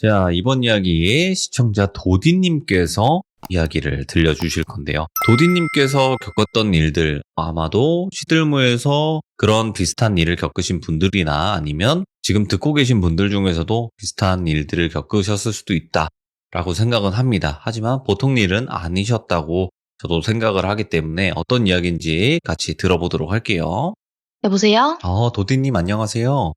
자, 이번 이야기에 시청자 도디님께서 이야기를 들려주실 건데요. 도디님께서 겪었던 일들, 아마도 시들무에서 그런 비슷한 일을 겪으신 분들이나 아니면 지금 듣고 계신 분들 중에서도 비슷한 일들을 겪으셨을 수도 있다라고 생각은 합니다. 하지만 보통 일은 아니셨다고 저도 생각을 하기 때문에 어떤 이야기인지 같이 들어보도록 할게요. 여보세요? 도디님 안녕하세요.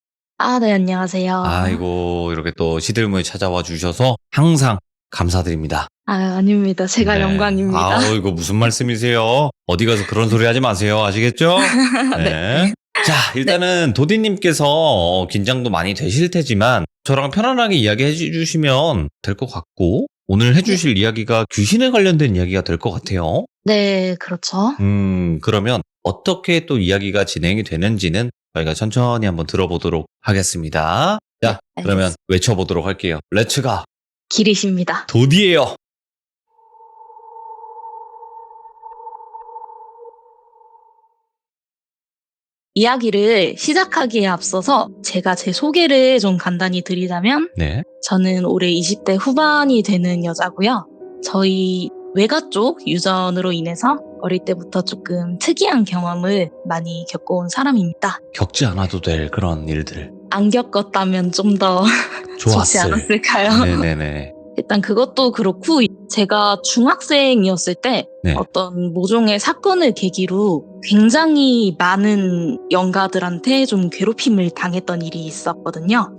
네, 안녕하세요. 아이고, 이렇게 또 시들무에 찾아와 주셔서 항상 감사드립니다. 아닙니다. 제가 네. 영광입니다. 이거 무슨 말씀이세요? 어디 가서 그런 소리 하지 마세요. 아시겠죠? 네. 자, 일단은 도디님께서 긴장도 많이 되실 테지만 저랑 편안하게 이야기해 주시면 될 것 같고, 오늘 해주실 이야기가 귀신에 관련된 이야기가 될 것 같아요. 네, 그렇죠. 그러면 어떻게 또 이야기가 진행이 되는지는 저희가 천천히 한번 들어보도록 하겠습니다. 자, 네, 그러면 알겠습니다. 외쳐보도록 할게요. 렛츠가 길이십니다. 도디예요. 이야기를 시작하기에 앞서서 제가 제 소개를 좀 간단히 드리자면 네. 저는 올해 20대 후반이 되는 여자고요. 저희 외가 쪽 유전으로 인해서 어릴 때부터 조금 특이한 경험을 많이 겪어온 사람입니다. 겪지 않아도 될 그런 일들. 안 겪었다면 좀 더 좋지 좋았을. 않았을까요? 네네네. 일단 그것도 그렇고 제가 중학생이었을 때 네. 어떤 모종의 사건을 계기로 굉장히 많은 영가들한테 좀 괴롭힘을 당했던 일이 있었거든요.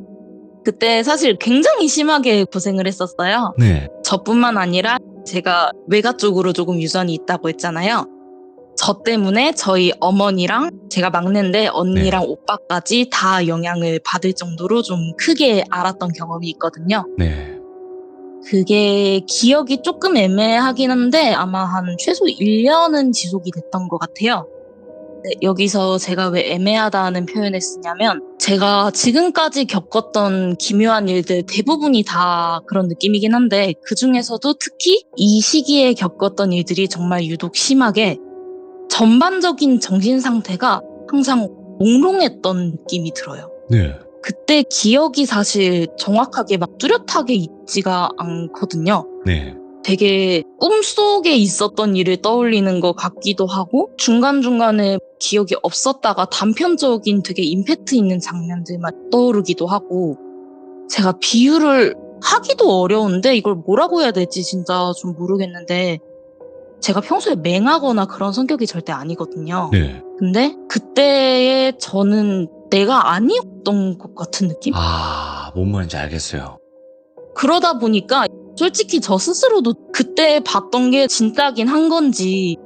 그때 사실 굉장히 심하게 고생을 했었어요. 네. 저뿐만 아니라 제가 외가 쪽으로 조금 유전이 있다고 했잖아요. 저 때문에 저희 어머니랑 제가 막내인데 언니랑 오빠까지 다 영향을 받을 정도로 좀 크게 앓았던 경험이 있거든요. 네. 그게 기억이 조금 애매하긴 한데 아마 한 최소 1년은 지속이 됐던 것 같아요. 네, 여기서 제가 왜 애매하다는 표현을 쓰냐면 제가 지금까지 겪었던 기묘한 일들 대부분이 다 그런 느낌이긴 한데 그중에서도 특히 이 시기에 겪었던 일들이 정말 유독 심하게 전반적인 정신 상태가 항상 몽롱했던 느낌이 들어요. 네. 그때 기억이 사실 정확하게 막 뚜렷하게 있지가 않거든요. 네. 되게 꿈속에 있었던 일을 떠올리는 것 같기도 하고 중간중간에 기억이 없었다가 단편적인 되게 임팩트 있는 장면들만 떠오르기도 하고 제가 비유를 하기도 어려운데 이걸 뭐라고 해야 될지 진짜 좀 모르겠는데 제가 평소에 맹하거나 그런 성격이 절대 아니거든요. 네. 근데 그때의 저는 내가 아니었던 것 같은 느낌? 뭔 말인지 알겠어요. 그러다 보니까 솔직히 저 스스로도 그때 봤던 게 진짜긴 한 건지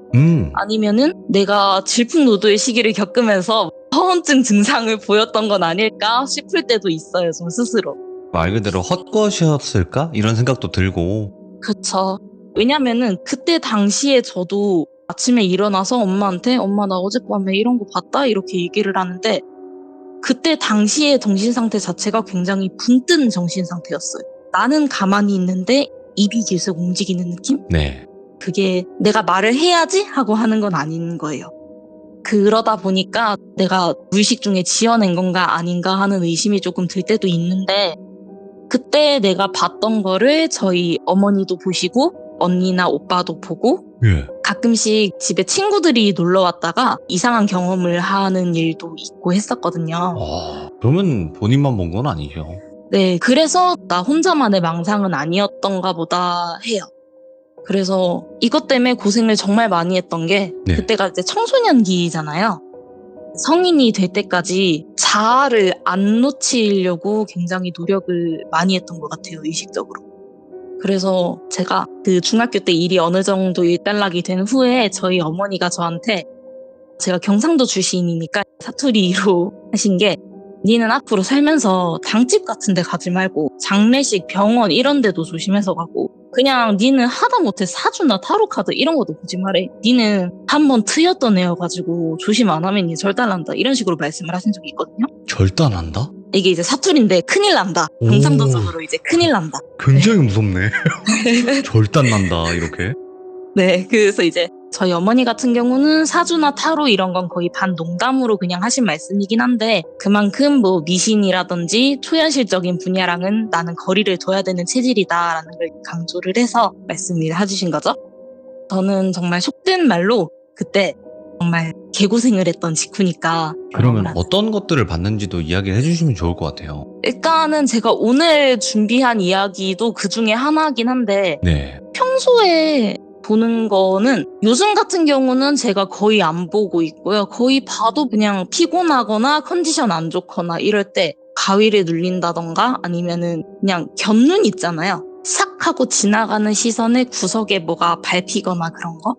아니면은 내가 질풍노도의 시기를 겪으면서 허언증 증상을 보였던 건 아닐까 싶을 때도 있어요, 저 스스로. 말 그대로 헛것이었을까? 이런 생각도 들고. 그쵸. 왜냐면은 그때 당시에 저도 아침에 일어나서 엄마한테 엄마 나 어젯밤에 이런 거 봤다? 이렇게 얘기를 하는데 그때 당시의 정신 상태 자체가 굉장히 붕뜬 정신 상태였어요. 나는 가만히 있는데 입이 계속 움직이는 느낌? 네. 그게 내가 말을 해야지 하고 하는 건 아닌 거예요. 그러다 보니까 내가 무의식 중에 지어낸 건가 아닌가 하는 의심이 조금 들 때도 있는데 그때 내가 봤던 거를 저희 어머니도 보시고 언니나 오빠도 보고 예. 가끔씩 집에 친구들이 놀러 왔다가 이상한 경험을 하는 일도 있고 했었거든요. 그러면 본인만 본 건 아니죠. 네, 그래서 나 혼자만의 망상은 아니었던가 보다 해요. 그래서 이것 때문에 고생을 정말 많이 했던 게 네. 그때가 이제 청소년기잖아요. 성인이 될 때까지 자아를 안 놓치려고 굉장히 노력을 많이 했던 것 같아요, 의식적으로. 그래서 제가 그 중학교 때 일이 어느 정도 일단락이 된 후에 저희 어머니가 저한테 제가 경상도 출신이니까 사투리로 하신 게 니는 앞으로 살면서 당집 같은 데 가지 말고 장례식, 병원 이런 데도 조심해서 가고 그냥 니는 하다못해 사주나 타로카드 이런 것도 보지 말해. 니는 한번 트였던 애여가지고 조심 안 하면 니 절단난다 이런 식으로 말씀을 하신 적이 있거든요. 절단한다? 이게 이제 사투리인데 큰일 난다. 경상도적으로 이제 큰일 난다. 굉장히 무섭네. 절단난다, 이렇게. 네, 그래서 이제 저희 어머니 같은 경우는 사주나 타로 이런 건 거의 반 농담으로 그냥 하신 말씀이긴 한데 그만큼 뭐 미신이라든지 초현실적인 분야랑은 나는 거리를 둬야 되는 체질이다라는 걸 강조를 해서 말씀을 해주신 거죠. 저는 정말 속된 말로 그때 정말 개고생을 했던 직후니까 그러면 어떤 것들을 봤는지도 이야기를 해주시면 좋을 것 같아요. 일단은 제가 오늘 준비한 이야기도 그 중에 하나긴 한데 네. 평소에 보는 거는 요즘 같은 경우는 제가 거의 안 보고 있고요. 거의 봐도 그냥 피곤하거나 컨디션 안 좋거나 이럴 때 가위를 눌린다던가 아니면은 그냥 곁눈 있잖아요. 싹 하고 지나가는 시선에 구석에 뭐가 밟히거나 그런 거?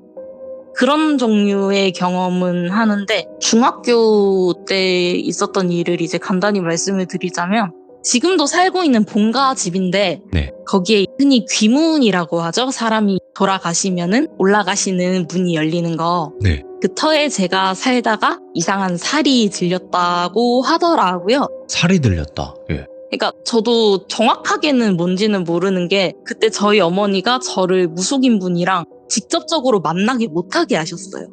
그런 종류의 경험은 하는데 중학교 때 있었던 일을 이제 간단히 말씀을 드리자면 지금도 살고 있는 본가 집인데 네. 거기에 흔히 귀문이라고 하죠. 사람이 돌아가시면은 올라가시는 문이 열리는 거. 네. 그 터에 제가 살다가 이상한 살이 들렸다고 하더라고요. 살이 들렸다. 예. 그러니까 저도 정확하게는 뭔지는 모르는 게 그때 저희 어머니가 저를 무속인 분이랑 직접적으로 만나게 못하게 하셨어요.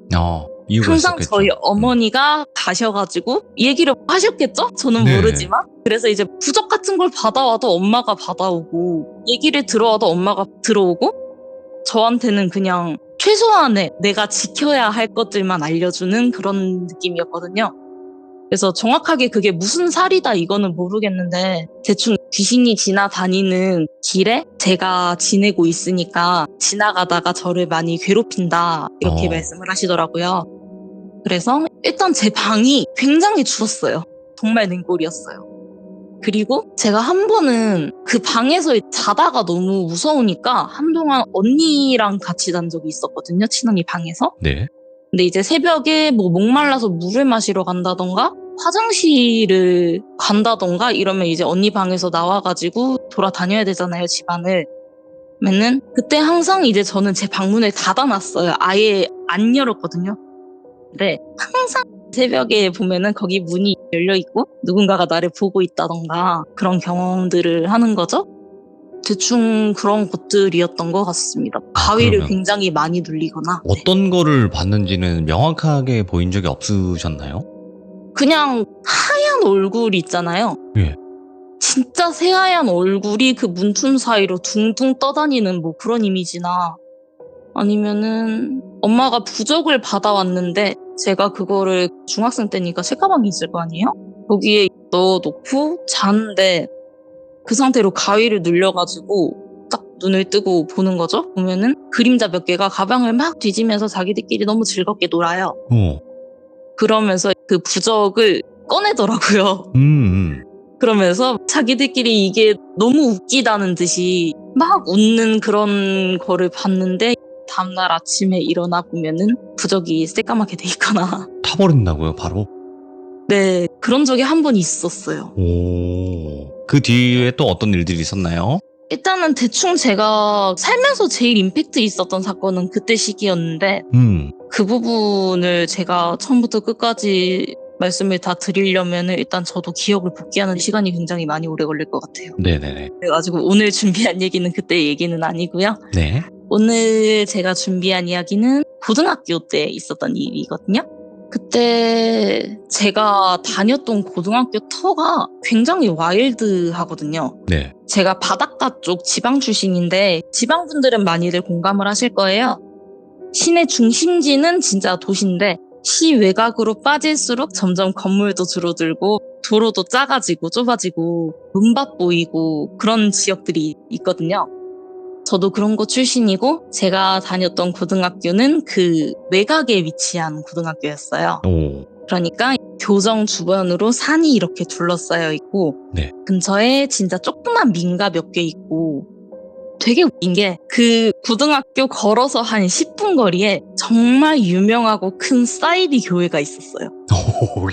이유가 항상 있었겠죠. 저희 어머니가 가셔가지고 얘기를 하셨겠죠? 저는 네. 모르지만. 그래서 이제 부적 같은 걸 받아와도 엄마가 받아오고 얘기를 들어와도 엄마가 들어오고 저한테는 그냥 최소한의 내가 지켜야 할 것들만 알려주는 그런 느낌이었거든요. 그래서 정확하게 그게 무슨 살이다 이거는 모르겠는데 대충 귀신이 지나다니는 길에 제가 지내고 있으니까 지나가다가 저를 많이 괴롭힌다 이렇게 말씀을 하시더라고요. 그래서 일단 제 방이 굉장히 추웠어요. 정말 냉골이었어요. 그리고 제가 한 번은 그 방에서 자다가 너무 무서우니까 한동안 언니랑 같이 잔 적이 있었거든요. 친언니 방에서. 네. 근데 이제 새벽에 뭐 목말라서 물을 마시러 간다던가 화장실을 간다던가 이러면 이제 언니 방에서 나와가지고 돌아다녀야 되잖아요, 집안을. 그러면은 그때 항상 이제 저는 제 방문을 닫아놨어요. 아예 안 열었거든요. 근데 항상 새벽에 보면은 거기 문이 열려있고 누군가가 나를 보고 있다던가 그런 경험들을 하는 거죠. 대충 그런 것들이었던 것 같습니다. 가위를 그러면 굉장히 많이 눌리거나. 네. 어떤 거를 봤는지는 명확하게 보인 적이 없으셨나요? 그냥 하얀 얼굴 있잖아요. 예. 진짜 새하얀 얼굴이 그 문틈 사이로 둥둥 떠다니는 뭐 그런 이미지나 아니면은 엄마가 부적을 받아왔는데 제가 그거를 중학생 때니까 책가방이 있을 거 아니에요? 거기에 넣어놓고 자는데 그 상태로 가위를 눌려가지고 딱 눈을 뜨고 보는 거죠. 보면은 그림자 몇 개가 가방을 막 뒤지면서 자기들끼리 너무 즐겁게 놀아요. 그러면서 그 부적을 꺼내더라고요. 그러면서 자기들끼리 이게 너무 웃기다는 듯이 막 웃는 그런 거를 봤는데 다음날 아침에 일어나 보면은 부적이 새까맣게 돼 있거나. 타버린다고요, 바로? 네, 그런 적이 한 번 있었어요. 그 뒤에 또 어떤 일들이 있었나요? 일단은 대충 제가 살면서 제일 임팩트 있었던 사건은 그때 시기였는데 그 부분을 제가 처음부터 끝까지 말씀을 다 드리려면 일단 저도 기억을 복귀하는 시간이 굉장히 많이 오래 걸릴 것 같아요. 네네네. 그래가지고 오늘 준비한 얘기는 그때 얘기는 아니고요. 네. 오늘 제가 준비한 이야기는 고등학교 때 있었던 일이거든요. 그때 제가 다녔던 고등학교 터가 굉장히 와일드하거든요. 네. 제가 바닷가 쪽 지방 출신인데 지방분들은 많이들 공감을 하실 거예요. 시내 중심지는 진짜 도시인데 시 외곽으로 빠질수록 점점 건물도 줄어들고 도로도 작아지고 좁아지고 눈밭 보이고 그런 지역들이 있거든요. 저도 그런 곳 출신이고 제가 다녔던 고등학교는 그 외곽에 위치한 고등학교였어요. 그러니까 교정 주변으로 산이 이렇게 둘러싸여 있고 네. 근처에 진짜 조그만 민가 몇 개 있고 되게 웃긴 게 그 고등학교 걸어서 한 10분 거리에 정말 유명하고 큰 사이비 교회가 있었어요.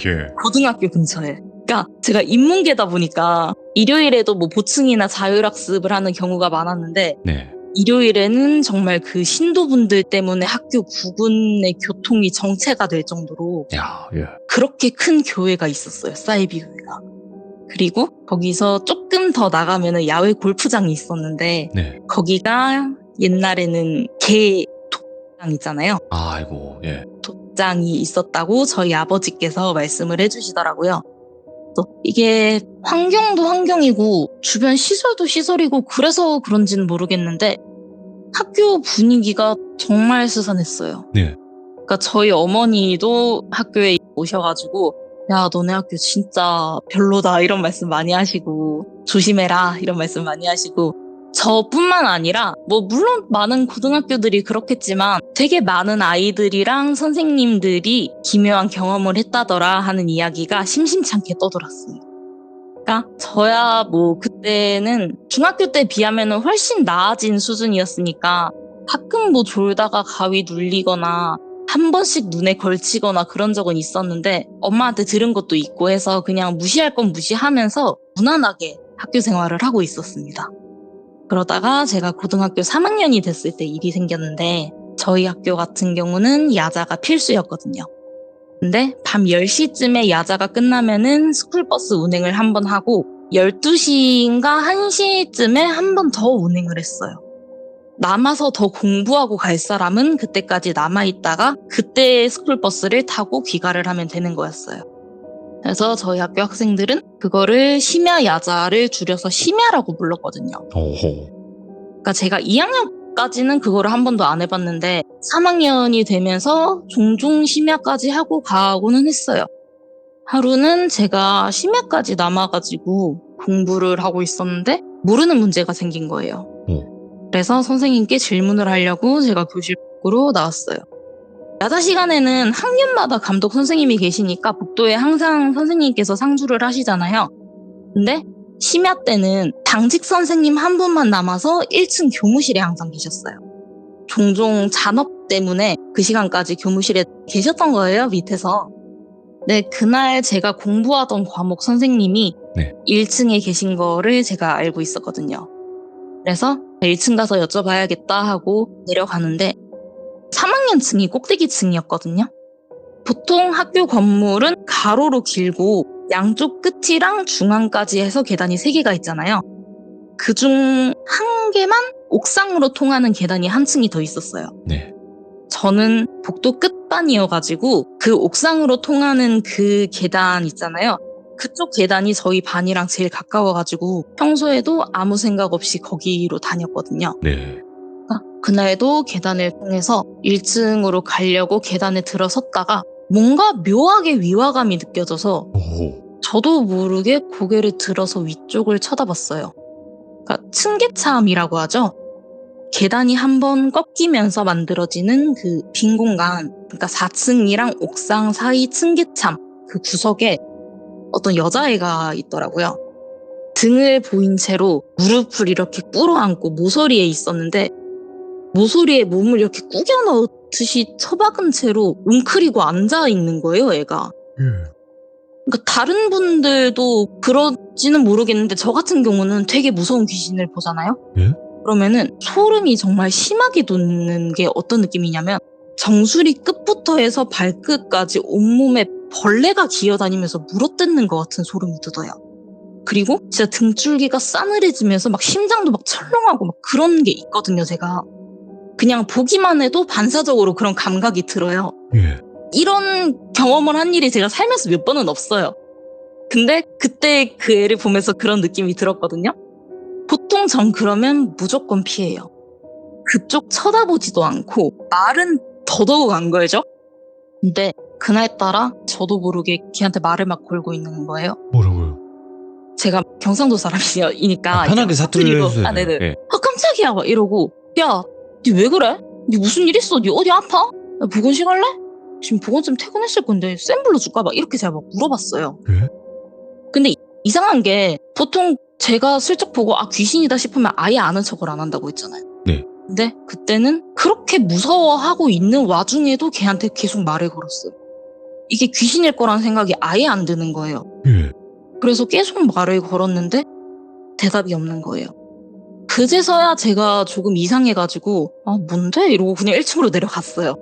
예. 고등학교 근처에. 그러니까 제가 인문계다 보니까 일요일에도 뭐 보충이나 자율학습을 하는 경우가 많았는데 네. 일요일에는 정말 그 신도분들 때문에 학교 부근의 교통이 정체가 될 정도로 야, 예. 그렇게 큰 교회가 있었어요. 사이비 교회가. 그리고 거기서 조금 더 나가면은 야외 골프장이 있었는데 네. 거기가 옛날에는 개 있잖아요. 아이고, 예. 독장이 있었다고 저희 아버지께서 말씀을 해주시더라고요. 또 이게 환경도 환경이고 주변 시설도 시설이고 그래서 그런지는 모르겠는데 학교 분위기가 정말 스산했어요. 네. 그러니까 저희 어머니도 학교에 오셔가지고 야 너네 학교 진짜 별로다 이런 말씀 많이 하시고 조심해라 이런 말씀 많이 하시고 저뿐만 아니라 뭐 물론 많은 고등학교들이 그렇겠지만 되게 많은 아이들이랑 선생님들이 기묘한 경험을 했다더라 하는 이야기가 심심찮게 떠돌았어요. 그러니까 저야 뭐 그때는 중학교 때 비하면은 훨씬 나아진 수준이었으니까 가끔 뭐 졸다가 가위 눌리거나 한 번씩 눈에 걸치거나 그런 적은 있었는데 엄마한테 들은 것도 있고 해서 그냥 무시할 건 무시하면서 무난하게 학교 생활을 하고 있었습니다. 그러다가 제가 고등학교 3학년이 됐을 때 일이 생겼는데 저희 학교 같은 경우는 야자가 필수였거든요. 근데 밤 10시쯤에 야자가 끝나면은 스쿨버스 운행을 한 번 하고 12시인가 1시쯤에 한 번 더 운행을 했어요. 남아서 더 공부하고 갈 사람은 그때까지 남아있다가 그때 스쿨버스를 타고 귀가를 하면 되는 거였어요. 그래서 저희 학교 학생들은 그거를 심야 야자를 줄여서 심야라고 불렀거든요. 오호. 그러니까 제가 2학년까지는 그거를 한 번도 안 해봤는데 3학년이 되면서 종종 심야까지 하고 가고는 했어요. 하루는 제가 심야까지 남아가지고 공부를 하고 있었는데 모르는 문제가 생긴 거예요. 그래서 선생님께 질문을 하려고 제가 교실 밖으로 나왔어요. 야자 시간에는 학년마다 감독 선생님이 계시니까 복도에 항상 선생님께서 상주를 하시잖아요. 근데 심야 때는 당직 선생님 한 분만 남아서 1층 교무실에 항상 계셨어요. 종종 잔업 때문에 그 시간까지 교무실에 계셨던 거예요, 밑에서. 네, 그날 제가 공부하던 과목 선생님이 네. 1층에 계신 거를 제가 알고 있었거든요. 그래서 1층 가서 여쭤봐야겠다 하고 내려가는데 3학년 층이 꼭대기 층이었거든요. 보통 학교 건물은 가로로 길고 양쪽 끝이랑 중앙까지 해서 계단이 3개가 있잖아요. 그중 한 개만 옥상으로 통하는 계단이 한 층이 더 있었어요. 네. 저는 복도 끝반이어가지고 그 옥상으로 통하는 그 계단 있잖아요. 그쪽 계단이 저희 반이랑 제일 가까워가지고 평소에도 아무 생각 없이 거기로 다녔거든요. 네. 그날도 계단을 통해서 1층으로 가려고 계단에 들어섰다가 뭔가 묘하게 위화감이 느껴져서 오호. 저도 모르게 고개를 들어서 위쪽을 쳐다봤어요. 그러니까 층계참이라고 하죠. 계단이 한번 꺾이면서 만들어지는 그 빈 공간, 그러니까 4층이랑 옥상 사이 층계참 그 구석에 어떤 여자애가 있더라고요. 등을 보인 채로 무릎을 이렇게 꿇어안고 모서리에 있었는데 모서리에 몸을 이렇게 꾸겨 넣듯이 처박은 채로 웅크리고 앉아 있는 거예요, 애가. 그러니까 다른 분들도 그런지는 모르겠는데 저 같은 경우는 되게 무서운 귀신을 보잖아요. 예? 그러면은 소름이 정말 심하게 돋는 게 어떤 느낌이냐면 정수리 끝부터 해서 발끝까지 온몸에 벌레가 기어다니면서 물어뜯는 것 같은 소름이 돋아요. 그리고 진짜 등줄기가 싸늘해지면서 막 심장도 막 철렁하고 막 그런 게 있거든요, 제가. 그냥 보기만 해도 반사적으로 그런 감각이 들어요. 예. 이런 경험을 한 일이 제가 살면서 몇 번은 없어요. 근데 그때 그 애를 보면서 그런 느낌이 들었거든요. 보통 전 그러면 무조건 피해요. 그쪽 쳐다보지도 않고 말은 더더욱 안 걸죠. 근데 그날따라 저도 모르게 걔한테 말을 막 걸고 있는 거예요. 뭐라고요? 제가 경상도 사람이니까 편하게 사투리를 해주세요. 네네. 예. 깜짝이야 막 이러고 야, 니 왜 그래? 니 무슨 일 있어? 니 어디 아파? 야, 보건실 갈래? 지금 보건쌤 퇴근했을 건데 쌤 불러줄까? 막 이렇게 제가 막 물어봤어요. 예? 근데 이상한 게 보통 제가 슬쩍 보고 아 귀신이다 싶으면 아예 아는 척을 안 한다고 했잖아요. 네. 근데 그때는 그렇게 무서워하고 있는 와중에도 걔한테 계속 말을 걸었어요. 이게 귀신일 거란 생각이 아예 안 드는 거예요. 예. 그래서 계속 말을 걸었는데 대답이 없는 거예요. 그제서야 제가 조금 이상해가지고 아 뭔데? 이러고 그냥 1층으로 내려갔어요.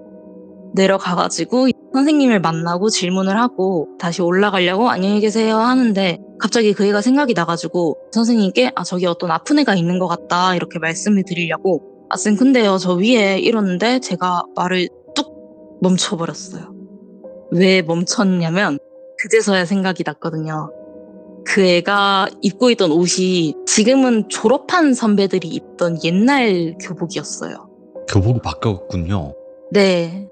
내려가가지고 선생님을 만나고 질문을 하고 다시 올라가려고 안녕히 계세요 하는데 갑자기 그 애가 생각이 나가지고 선생님께 아 저기 어떤 아픈 애가 있는 것 같다 이렇게 말씀을 드리려고 아, 쌤, 근데요, 저 위에 이러는데 제가 말을 뚝 멈춰버렸어요. 왜 멈췄냐면, 그제서야 생각이 났거든요. 그 애가 입고 있던 옷이 지금은 졸업한 선배들이 입던 옛날 교복이었어요. 교복이 바뀌었군요. 네.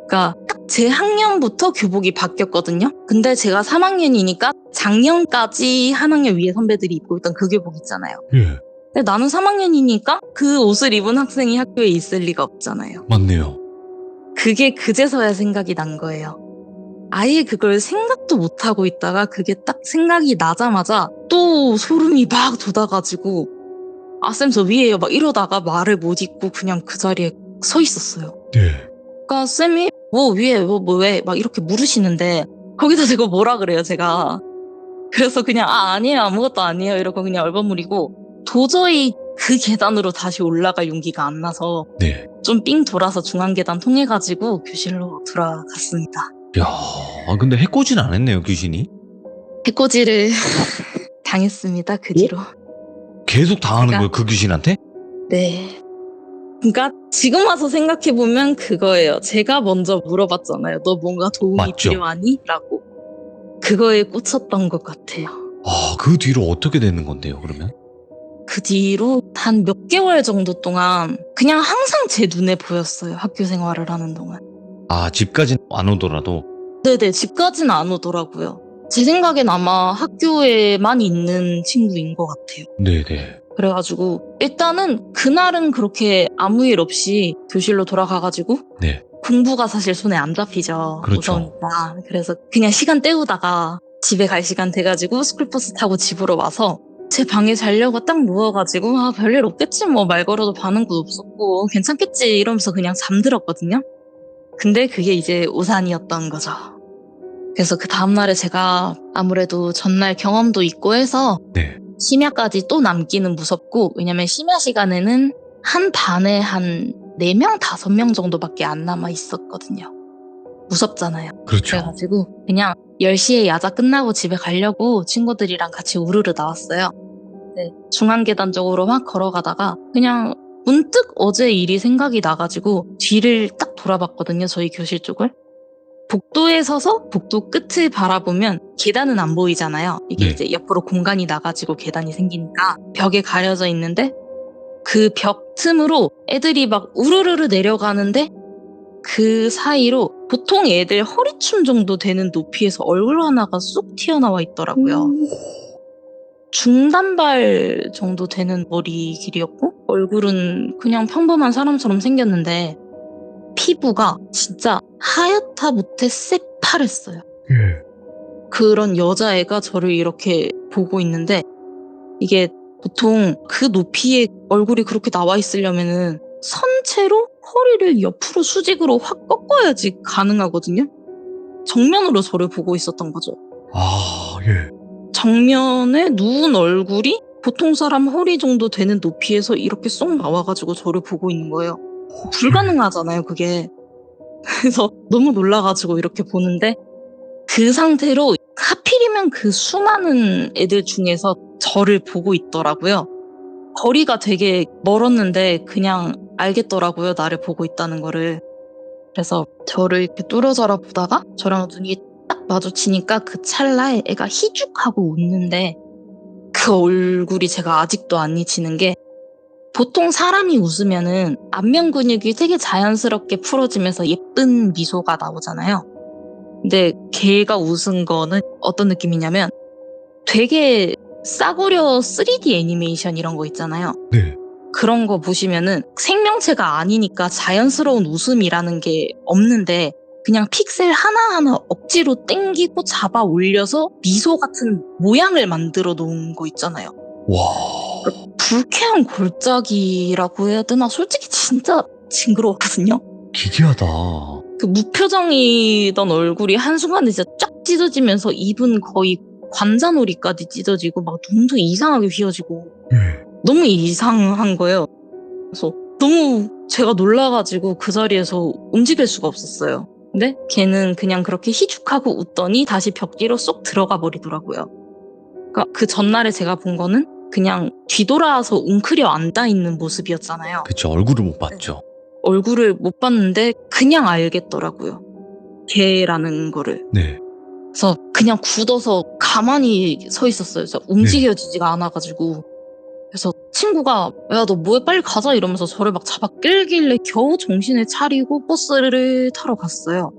그러니까 딱 제 학년부터 교복이 바뀌었거든요. 근데 제가 3학년이니까 작년까지 한 학년 위에 선배들이 입고 있던 그 교복 있잖아요. 예, 근데 나는 3학년이니까 그 옷을 입은 학생이 학교에 있을 리가 없잖아요. 맞네요. 그게 그제서야 생각이 난 거예요. 아예 그걸 생각도 못하고 있다가 그게 딱 생각이 나자마자 또 소름이 막 돋아가지고 아, 쌤, 저 위에요. 막 이러다가 말을 못 잇고 그냥 그 자리에 서 있었어요. 네. 그러니까 쌤이 뭐 위에 뭐 왜 막 이렇게 물으시는데 거기다 대고 뭐라 그래요, 제가. 그래서 그냥 아니에요, 아무것도 아니에요 이러고 그냥 얼버무리고 도저히 그 계단으로 다시 올라갈 용기가 안 나서 네. 좀 삥 돌아서 중앙계단 통해가지고 교실로 돌아갔습니다. 야, 근데 해코지는 안 했네요, 귀신이. 해코지를 당했습니다, 그 뒤로. 계속 당하는 제가- 거예요, 그 귀신한테? 네. 그러니까 지금 와서 생각해보면 그거예요. 제가 먼저 물어봤잖아요. 너 뭔가 도움이 맞죠. 필요하니? 라고. 그거에 꽂혔던 것 같아요. 그 뒤로 어떻게 되는 건데요, 그러면? 그 뒤로 한 몇 개월 정도 동안 그냥 항상 제 눈에 보였어요. 학교 생활을 하는 동안. 집까지는 안 오더라도. 네네, 집까지는 안 오더라고요. 제 생각엔 아마 학교에만 있는 친구인 것 같아요. 네네. 그래가지고 일단은 그날은 그렇게 아무 일 없이 교실로 돌아가가지고 네. 공부가 사실 손에 안 잡히죠. 그렇죠. 무서우니까. 그래서 그냥 시간 때우다가 집에 갈 시간 돼가지고 스쿨버스 타고 집으로 와서 제 방에 자려고 딱 누워가지고 별일 없겠지 뭐 말 걸어도 반응도 없었고 괜찮겠지 이러면서 그냥 잠들었거든요. 근데 그게 이제 우산이었던 거죠. 그래서 그 다음날에 제가 아무래도 전날 경험도 있고 해서 네. 심야까지 또 남기는 무섭고 왜냐면 심야 시간에는 한 반에 한 4명, 5명 정도밖에 안 남아 있었거든요. 무섭잖아요. 그렇죠. 그래가지고 그냥 10시에 야자 끝나고 집에 가려고 친구들이랑 같이 우르르 나왔어요. 네, 중앙계단 쪽으로 막 걸어가다가 그냥 문득 어제 일이 생각이 나가지고 뒤를 딱 돌아봤거든요. 저희 교실 쪽을. 복도에 서서 복도 끝을 바라보면 계단은 안 보이잖아요. 이게 네. 이제 옆으로 공간이 나가지고 계단이 생기니까 벽에 가려져 있는데 그 벽 틈으로 애들이 막 우르르르 내려가는데 그 사이로 보통 애들 허리춤 정도 되는 높이에서 얼굴 하나가 쏙 튀어나와 있더라고요. 중단발 정도 되는 머리 길이였고 얼굴은 그냥 평범한 사람처럼 생겼는데 피부가 진짜 하얗다 못해 새파랬어요. 예. 그런 여자애가 저를 이렇게 보고 있는데 이게 보통 그 높이에 얼굴이 그렇게 나와 있으려면은 선체로 허리를 옆으로 수직으로 확 꺾어야지 가능하거든요. 정면으로 저를 보고 있었던 거죠. 예. 정면에 누운 얼굴이 보통 사람 허리 정도 되는 높이에서 이렇게 쏙 나와가지고 저를 보고 있는 거예요. 불가능하잖아요, 그게. 그래서 너무 놀라가지고 이렇게 보는데 그 상태로 하필이면 그 수많은 애들 중에서 저를 보고 있더라고요. 거리가 되게 멀었는데 그냥 알겠더라고요, 나를 보고 있다는 거를. 그래서 저를 이렇게 뚫어져라 보다가 저랑 눈이 딱 마주치니까 그 찰나에 애가 희죽하고 웃는데 그 얼굴이 제가 아직도 안 잊히는 게 보통 사람이 웃으면은 안면 근육이 되게 자연스럽게 풀어지면서 예쁜 미소가 나오잖아요. 근데 걔가 웃은 거는 어떤 느낌이냐면 되게 싸구려 3D 애니메이션 이런 거 있잖아요. 네. 그런 거 보시면은 생명체가 아니니까 자연스러운 웃음이라는 게 없는데 그냥 픽셀 하나하나 억지로 땡기고 잡아 올려서 미소 같은 모양을 만들어 놓은 거 있잖아요. 와. 불쾌한 골짜기라고 해야 되나? 솔직히 진짜 징그러웠거든요. 기괴하다. 그 무표정이던 얼굴이 한순간에 진짜 쫙 찢어지면서 입은 거의 관자놀이까지 찢어지고 막 눈도 이상하게 휘어지고 예. 너무 이상한 거예요. 그래서 너무 제가 놀라가지고 그 자리에서 움직일 수가 없었어요. 근데 걔는 그냥 그렇게 희죽하고 웃더니 다시 벽 뒤로 쏙 들어가 버리더라고요. 그러니까 그 전날에 제가 본 거는 그냥 뒤돌아서 웅크려 앉아있는 모습이었잖아요. 그쵸. 얼굴을 못 봤죠. 얼굴을 못 봤는데 그냥 알겠더라고요. 걔라는 거를. 네. 그래서 그냥 굳어서 가만히 서 있었어요. 그래서 움직여지지가 않아가지고. 그래서 친구가 야, 너 뭐해 빨리 가자 이러면서 저를 막 잡아 끌길래 겨우 정신을 차리고 버스를 타러 갔어요.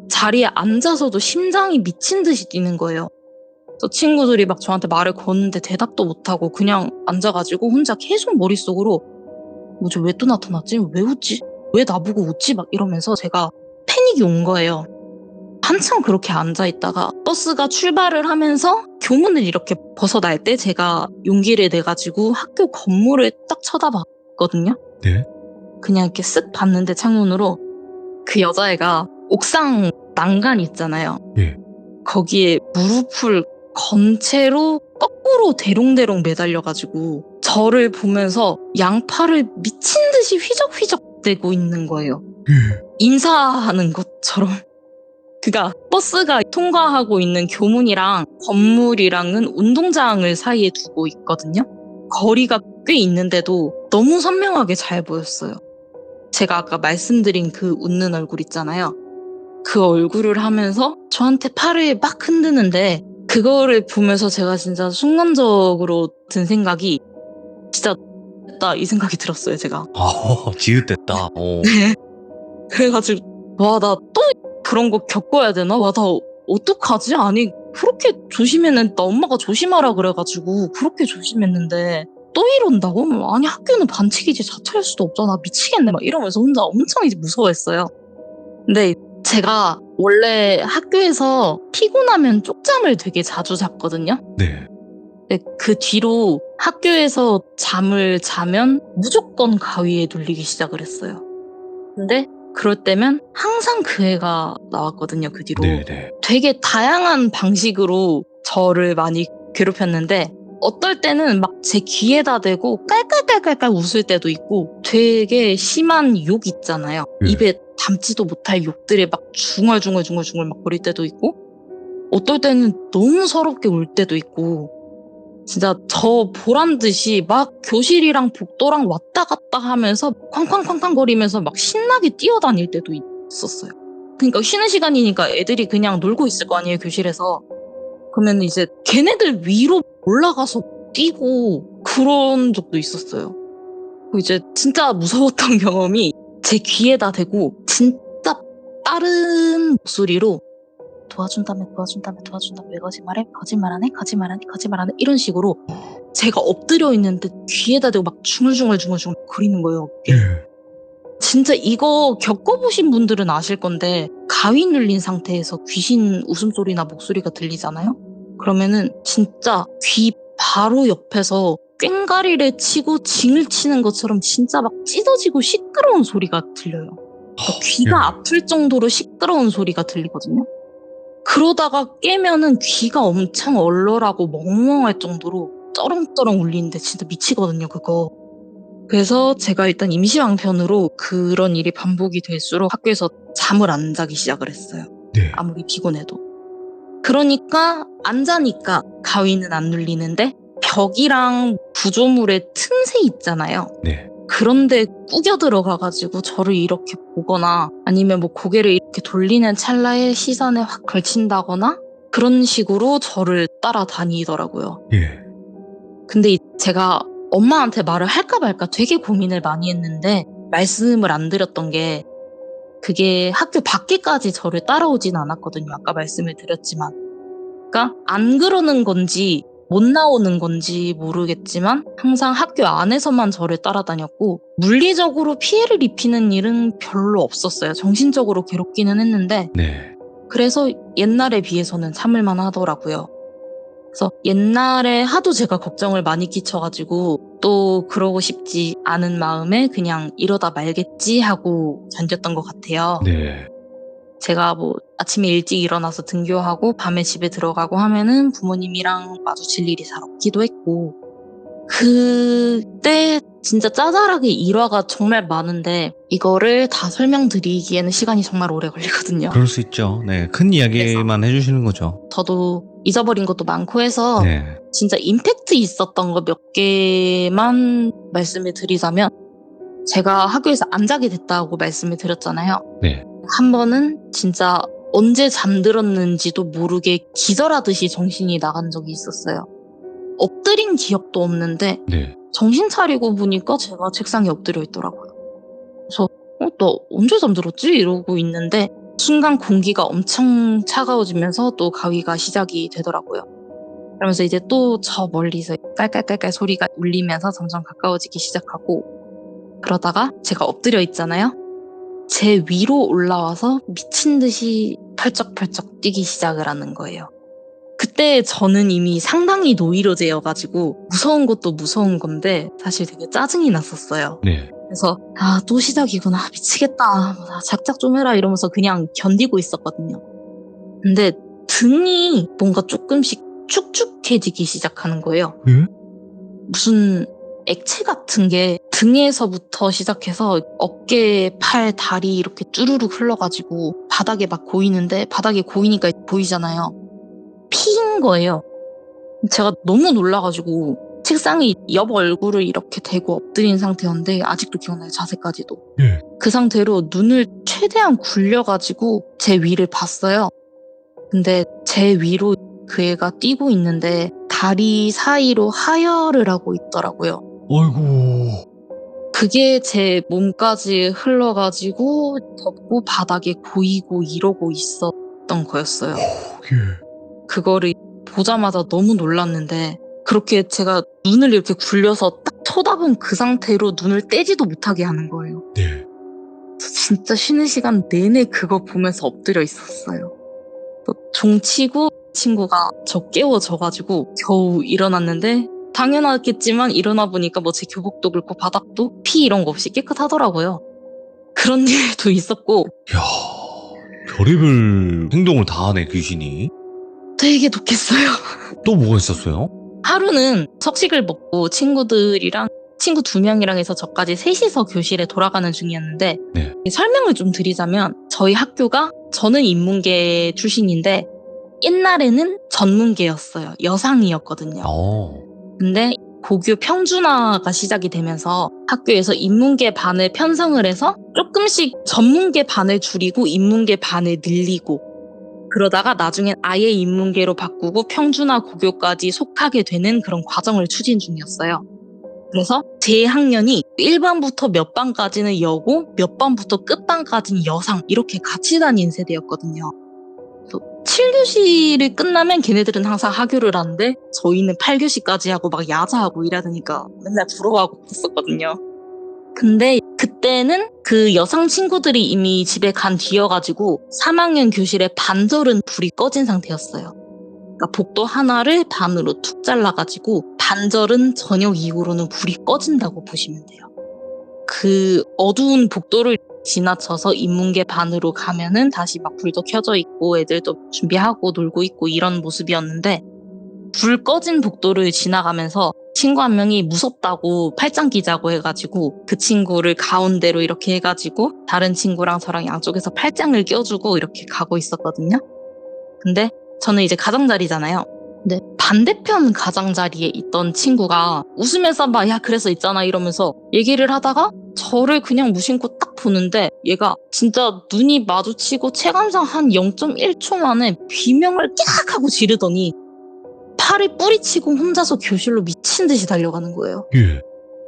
자리에 앉아서도 심장이 미친 듯이 뛰는 거예요. 그래서 친구들이 막 저한테 말을 거는데 대답도 못하고 그냥 앉아가지고 혼자 계속 머릿속으로 뭐지 왜 또 나타났지? 왜 웃지? 왜 나보고 웃지? 막 이러면서 제가 패닉이 온 거예요. 한참 그렇게 앉아있다가 버스가 출발을 하면서 교문을 이렇게 벗어날 때 제가 용기를 내가지고 학교 건물을 딱 쳐다봤거든요. 네. 그냥 이렇게 쓱 봤는데 창문으로 그 여자애가 옥상 난간 있잖아요. 예. 거기에 무릎을 건 채로 거꾸로 대롱대롱 매달려가지고 저를 보면서 양팔을 미친 듯이 휘적휘적 대고 있는 거예요. 인사하는 것처럼. 그니까 버스가 통과하고 있는 교문이랑 건물이랑은 운동장을 사이에 두고 있거든요. 거리가 꽤 있는데도 너무 선명하게 잘 보였어요. 제가 아까 말씀드린 그 웃는 얼굴 있잖아요. 그 얼굴을 하면서 저한테 팔을 막 흔드는데 그거를 보면서 제가 진짜 순간적으로 든 생각이 진짜 됐다 이 생각이 들었어요. 제가. 지읒됐다. 네. 그래가지고 와, 나 또 그런 거 겪어야 되나? 와, 나 어떡하지? 아니 그렇게 조심했는데 나 엄마가 조심하라 그래가지고 그렇게 조심했는데 또 이런다고? 아니 학교는 반칙이지 자퇴할 수도 없잖아. 미치겠네 막 이러면서 혼자 엄청 이제 무서워했어요. 근데 제가 원래 학교에서 피곤하면 쪽잠을 되게 자주 잤거든요. 네. 근데 그 뒤로 학교에서 잠을 자면 무조건 가위에 눌리기 시작을 했어요. 근데 그럴 때면 항상 그 애가 나왔거든요. 그 뒤로. 네네. 되게 다양한 방식으로 저를 많이 괴롭혔는데 어떨 때는 막 제 귀에다 대고 깔깔깔깔깔 웃을 때도 있고 되게 심한 욕 있잖아요. 입에 담지도 못할 욕들에 막 중얼중얼 막 거릴 때도 있고 어떨 때는 너무 서럽게 울 때도 있고 진짜 저 보란 듯이 막 교실이랑 복도랑 왔다 갔다 하면서 쾅쾅쾅쾅 거리면서 막 신나게 뛰어다닐 때도 있었어요. 그러니까 쉬는 시간이니까 애들이 그냥 놀고 있을 거 아니에요, 교실에서. 그러면 이제 걔네들 위로 올라가서 뛰고 그런 적도 있었어요. 그리고 이제 진짜 무서웠던 경험이 제 귀에다 대고 진짜 다른 목소리로 도와준다며 왜 거짓말하네 이런 식으로 제가 엎드려 있는데 귀에다 대고 막 중얼중얼 거리는 거예요. 진짜 이거 겪어보신 분들은 아실 건데 가위 눌린 상태에서 귀신 웃음소리나 목소리가 들리잖아요. 그러면은 진짜 귀 바로 옆에서 꽹가리를 치고 징을 치는 것처럼 진짜 막 찢어지고 시끄러운 소리가 들려요. 귀가 아플 정도로 시끄러운 소리가 들리거든요. 그러다가 깨면은 귀가 엄청 얼얼하고 멍멍할 정도로 쩌렁쩌렁 울리는데 진짜 미치거든요, 그거. 그래서 제가 일단 임시방편으로 그런 일이 반복이 될수록 학교에서 잠을 안 자기 시작을 했어요. 네. 아무리 피곤해도. 그러니까 안 자니까 가위는 안 눌리는데 벽이랑 구조물의 틈새 있잖아요. 네. 그런데 꾸겨 들어가가지고 저를 이렇게 보거나 아니면 뭐 고개를 이렇게 돌리는 찰나에 시선에 확 걸친다거나 그런 식으로 저를 따라다니더라고요. 예. 근데 제가 엄마한테 말을 할까 말까 되게 고민을 많이 했는데 말씀을 안 드렸던 게 그게 학교 밖에까지 저를 따라오진 않았거든요. 아까 말씀을 드렸지만. 그러니까 안 그러는 건지 못 나오는 건지 모르겠지만 항상 학교 안에서만 저를 따라다녔고 물리적으로 피해를 입히는 일은 별로 없었어요. 정신적으로 괴롭기는 했는데 네. 그래서 옛날에 비해서는 참을만 하더라고요. 그래서 옛날에 하도 제가 걱정을 많이 끼쳐가지고 또 그러고 싶지 않은 마음에 그냥 이러다 말겠지 하고 견뎠던 것 같아요. 네. 제가 뭐 아침에 일찍 일어나서 등교하고 밤에 집에 들어가고 하면은 부모님이랑 마주칠 일이 잘 없기도 했고 그때 진짜 짜잘하게 일화가 정말 많은데 이거를 다 설명드리기에는 시간이 정말 오래 걸리거든요. 그럴 수 있죠. 네. 큰 이야기만 해주시는 거죠. 저도 잊어버린 것도 많고 해서 네. 진짜 임팩트 있었던 거 몇 개만 말씀을 드리자면, 제가 학교에서 안 자게 됐다고 말씀을 드렸잖아요. 네. 한 번은 진짜 언제 잠들었는지도 모르게 기절하듯이 정신이 나간 적이 있었어요. 엎드린 기억도 없는데 네. 정신 차리고 보니까 제가 책상에 엎드려 있더라고요. 그래서 나 언제 잠들었지? 이러고 있는데 순간 공기가 엄청 차가워지면서 또 가위가 시작이 되더라고요. 그러면서 이제 또 저 멀리서 깔깔깔깔 소리가 울리면서 점점 가까워지기 시작하고, 그러다가 제가 엎드려 있잖아요. 제 위로 올라와서 미친 듯이 펄쩍펄쩍 뛰기 시작을 하는 거예요. 그때 저는 이미 상당히 노이로제여가지고 무서운 것도 무서운 건데 사실 되게 짜증이 났었어요. 네. 그래서 또 시작이구나, 미치겠다, 작작 좀 해라 이러면서 그냥 견디고 있었거든요. 근데 등이 뭔가 조금씩 축축해지기 시작하는 거예요. 예? 무슨 액체 같은 게 등에서부터 시작해서 어깨, 팔, 다리 이렇게 쭈루룩 흘러가지고 바닥에 막 고이는데, 바닥에 고이니까 보이잖아요. 피인 거예요. 제가 너무 놀라가지고 책상에 옆 얼굴을 이렇게 대고 엎드린 상태였는데, 아직도 기억나요, 자세까지도. 예. 그 상태로 눈을 최대한 굴려가지고 제 위를 봤어요. 근데 제 위로 그 애가 뛰고 있는데 다리 사이로 하혈을 하고 있더라고요. 아이고. 그게 제 몸까지 흘러가지고 덮고 바닥에 고이고 이러고 있었던 거였어요. 예. 그거를 보자마자 너무 놀랐는데, 그렇게 제가 눈을 이렇게 굴려서 딱 쳐다본 그 상태로 눈을 떼지도 못하게 하는 거예요. 네. 진짜 쉬는 시간 내내 그거 보면서 엎드려 있었어요. 또 종치고 친구가 저 깨워줘가지고 겨우 일어났는데, 당연하겠지만 일어나 보니까 뭐 제 교복도 그렇고 바닥도 피 이런 거 없이 깨끗하더라고요. 그런 일도 있었고. 야, 별의별 행동을 다 하네, 귀신이. 되게 독했어요. 또 뭐가 있었어요? 하루는 석식을 먹고 친구들이랑, 친구 2명이랑 해서 저까지 셋이서 교실에 돌아가는 중이었는데, 네. 설명을 좀 드리자면, 저희 학교가, 저는 인문계 출신인데 옛날에는 전문계였어요. 여상이었거든요. 근데 고교 평준화가 시작이 되면서 학교에서 인문계 반을 편성을 해서 조금씩 전문계 반을 줄이고 인문계 반을 늘리고, 그러다가 나중엔 아예 인문계로 바꾸고 평준화 고교까지 속하게 되는 그런 과정을 추진 중이었어요. 그래서 제 학년이 1반부터 몇 반까지는 여고, 몇 반부터 끝반까지는 여상, 이렇게 같이 다닌 세대였거든요. 7교시를 끝나면 걔네들은 항상 하교를 하는데 저희는 8교시까지 하고 막 야자하고 이래야 되니까 맨날 부러워하고 그랬었거든요. 근데 그때는 그 여상 친구들이 이미 집에 간 뒤여가지고 3학년 교실에 반절은 불이 꺼진 상태였어요. 그러니까 복도 하나를 반으로 툭 잘라가지고 반절은 저녁 이후로는 불이 꺼진다고 보시면 돼요. 그 어두운 복도를 지나쳐서 인문계 반으로 가면은 다시 막 불도 켜져 있고 애들도 준비하고 놀고 있고 이런 모습이었는데, 불 꺼진 복도를 지나가면서 친구 한 명이 무섭다고 팔짱 끼자고 해가지고 그 친구를 가운데로 이렇게 해가지고 다른 친구랑 저랑 양쪽에서 팔짱을 껴주고 이렇게 가고 있었거든요. 근데 저는 이제 가장자리잖아요. 근데 반대편 가장자리에 있던 친구가 웃으면서 막 야 그래서 있잖아 이러면서 얘기를 하다가 저를 그냥 무심코 딱 보는데, 얘가 진짜 눈이 마주치고 체감상 한 0.1초 만에 비명을 깍 하고 지르더니 팔을 뿌리치고 혼자서 교실로 미친 듯이 달려가는 거예요. 예.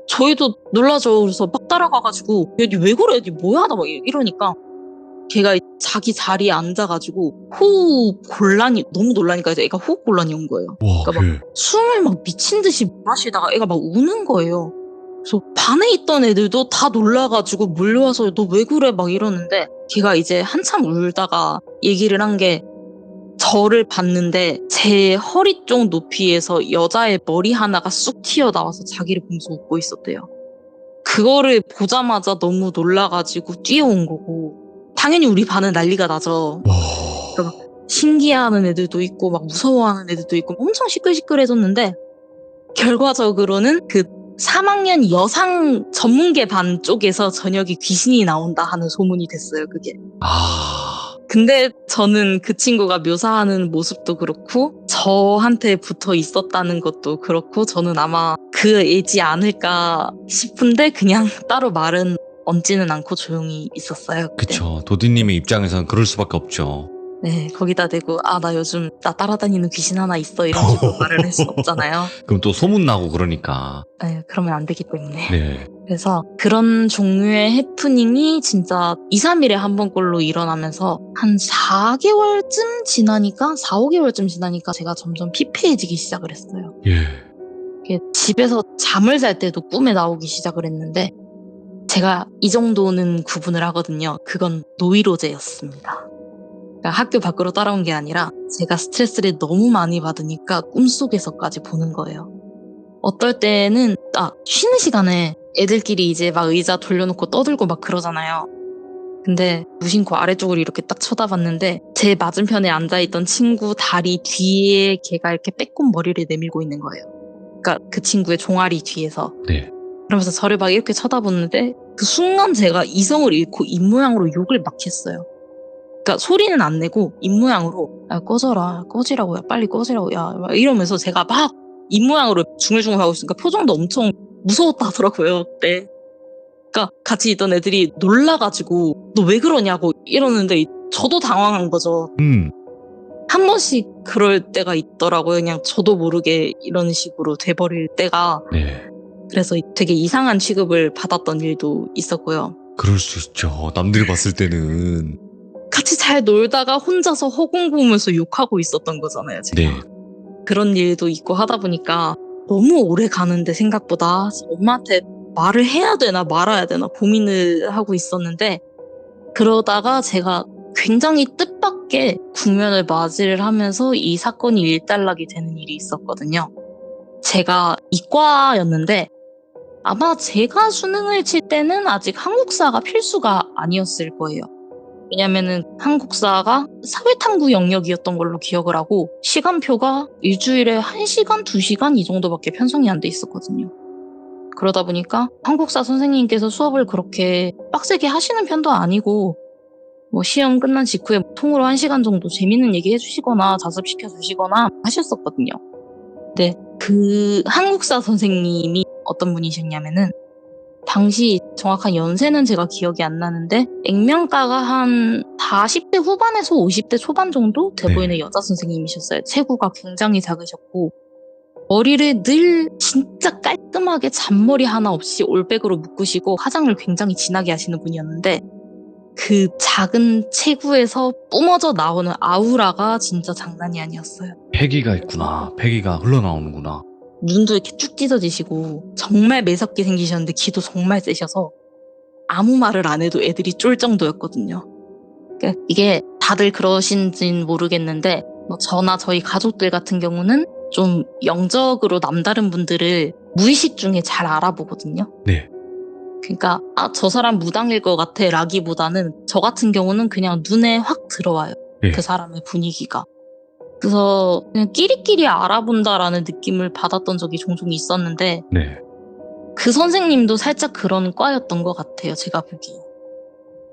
저희도 놀라죠. 그래서 막 따라가가지고 얘 왜 그래? 얘 뭐야? 나 막 이러니까 걔가 자기 자리에 앉아가지고 호흡 곤란이, 너무 놀라니까 이제 애가 호흡 곤란이 온 거예요. 와, 그러니까 막 숨을 막 미친 듯이 마시다가 애가 막 우는 거예요. 그래서 반에 있던 애들도 다 놀라가지고 몰려와서 너 왜 그래? 막 이러는데, 걔가 이제 한참 울다가 얘기를 한 게, 저를 봤는데 제 허리 쪽 높이에서 여자의 머리 하나가 쑥 튀어나와서 자기를 보면서 웃고 있었대요. 그거를 보자마자 너무 놀라가지고 뛰어온 거고, 당연히 우리 반은 난리가 나죠. 와. 그러니까 막 신기해하는 애들도 있고 막 무서워하는 애들도 있고 엄청 시끌시끌해졌는데, 결과적으로는 그 3학년 여상 전문계 반 쪽에서 저녁에 귀신이 나온다 하는 소문이 됐어요, 그게. 근데 저는 그 친구가 묘사하는 모습도 그렇고 저한테 붙어 있었다는 것도 그렇고 저는 아마 그 애지 않을까 싶은데 그냥 따로 말은 얹지는 않고 조용히 있었어요. 그때. 그쵸. 도디님의 입장에서는 그럴 수밖에 없죠. 네, 거기다 대고 나 요즘 나 따라다니는 귀신 하나 있어 이런 식으로 말을 할 순 없잖아요. 그럼 또 소문나고 그러니까. 네, 그러면 안 되기 때문에. 네. 그래서 그런 종류의 해프닝이 진짜 2, 3일에 한 번꼴로 일어나면서 한 4개월쯤 지나니까 4, 5개월쯤 지나니까 제가 점점 피폐해지기 시작을 했어요. 예. 이게 집에서 잠을 잘 때도 꿈에 나오기 시작을 했는데 제가 이 정도는 구분을 하거든요. 그건 노이로제였습니다. 그러니까 학교 밖으로 따라온 게 아니라 제가 스트레스를 너무 많이 받으니까 꿈속에서까지 보는 거예요. 어떨 때는 쉬는 시간에 애들끼리 이제 막 의자 돌려놓고 떠들고 막 그러잖아요. 근데 무심코 아래쪽을 이렇게 딱 쳐다봤는데 제 맞은편에 앉아있던 친구 다리 뒤에 걔가 이렇게 빼꼼 머리를 내밀고 있는 거예요. 그러니까 그 친구의 종아리 뒤에서. 네. 그러면서 저를 막 이렇게 쳐다보는데 그 순간 제가 이성을 잃고 입모양으로 욕을 막 했어요. 그러니까 소리는 안 내고 입모양으로 야 꺼져라 꺼지라고 야 빨리 꺼지라고 야 막 이러면서 제가 막 입모양으로 중얼중얼 하고 있으니까 표정도 엄청 무서웠다 하더라고요 그때. 그러니까 같이 있던 애들이 놀라가지고 너 왜 그러냐고 이러는데 저도 당황한 거죠. 한 번씩 그럴 때가 있더라고요. 그냥 저도 모르게 이런 식으로 돼버릴 때가. 네. 그래서 되게 이상한 취급을 받았던 일도 있었고요. 그럴 수 있죠. 남들이 봤을 때는. 같이 잘 놀다가 혼자서 허공 보면서 욕하고 있었던 거잖아요, 제가. 네. 그런 일도 있고 하다 보니까 너무 오래 가는데 생각보다 엄마한테 말을 해야 되나 말아야 되나 고민을 하고 있었는데 그러다가 제가 굉장히 뜻밖의 국면을 맞이를 하면서 이 사건이 일단락이 되는 일이 있었거든요. 제가 이과였는데 아마 제가 수능을 칠 때는 아직 한국사가 필수가 아니었을 거예요. 왜냐면은 한국사가 사회탐구 영역이었던 걸로 기억을 하고 시간표가 일주일에 1시간, 2시간 이 정도밖에 편성이 안 돼 있었거든요. 그러다 보니까 한국사 선생님께서 수업을 그렇게 빡세게 하시는 편도 아니고 뭐 시험 끝난 직후에 통으로 1시간 정도 재밌는 얘기 해주시거나 자습시켜 주시거나 하셨었거든요. 근데 그 한국사 선생님이 어떤 분이셨냐면은 당시 정확한 연세는 제가 기억이 안 나는데 액면가가 한 40대 후반에서 50대 초반 정도 돼 보이는 여자 선생님이셨어요. 체구가 굉장히 작으셨고 머리를 늘 진짜 깔끔하게 잔머리 하나 없이 올백으로 묶으시고 화장을 굉장히 진하게 하시는 분이었는데 그 작은 체구에서 뿜어져 나오는 아우라가 진짜 장난이 아니었어요. 패기가 있구나. 패기가 흘러나오는구나. 눈도 이렇게 쭉 찢어지시고 정말 매섭게 생기셨는데 기도 정말 세셔서 아무 말을 안 해도 애들이 쫄 정도였거든요. 그러니까 이게 다들 그러신진 모르겠는데 뭐 저나 저희 가족들 같은 경우는 좀 영적으로 남다른 분들을 무의식 중에 잘 알아보거든요. 네. 그러니까 저 사람 무당일 것 같아 라기보다는 저 같은 경우는 그냥 눈에 확 들어와요. 네. 그 사람의 분위기가. 그래서 그냥 끼리끼리 알아본다라는 느낌을 받았던 적이 종종 있었는데 네. 그 선생님도 살짝 그런 과였던 것 같아요. 제가 보기에.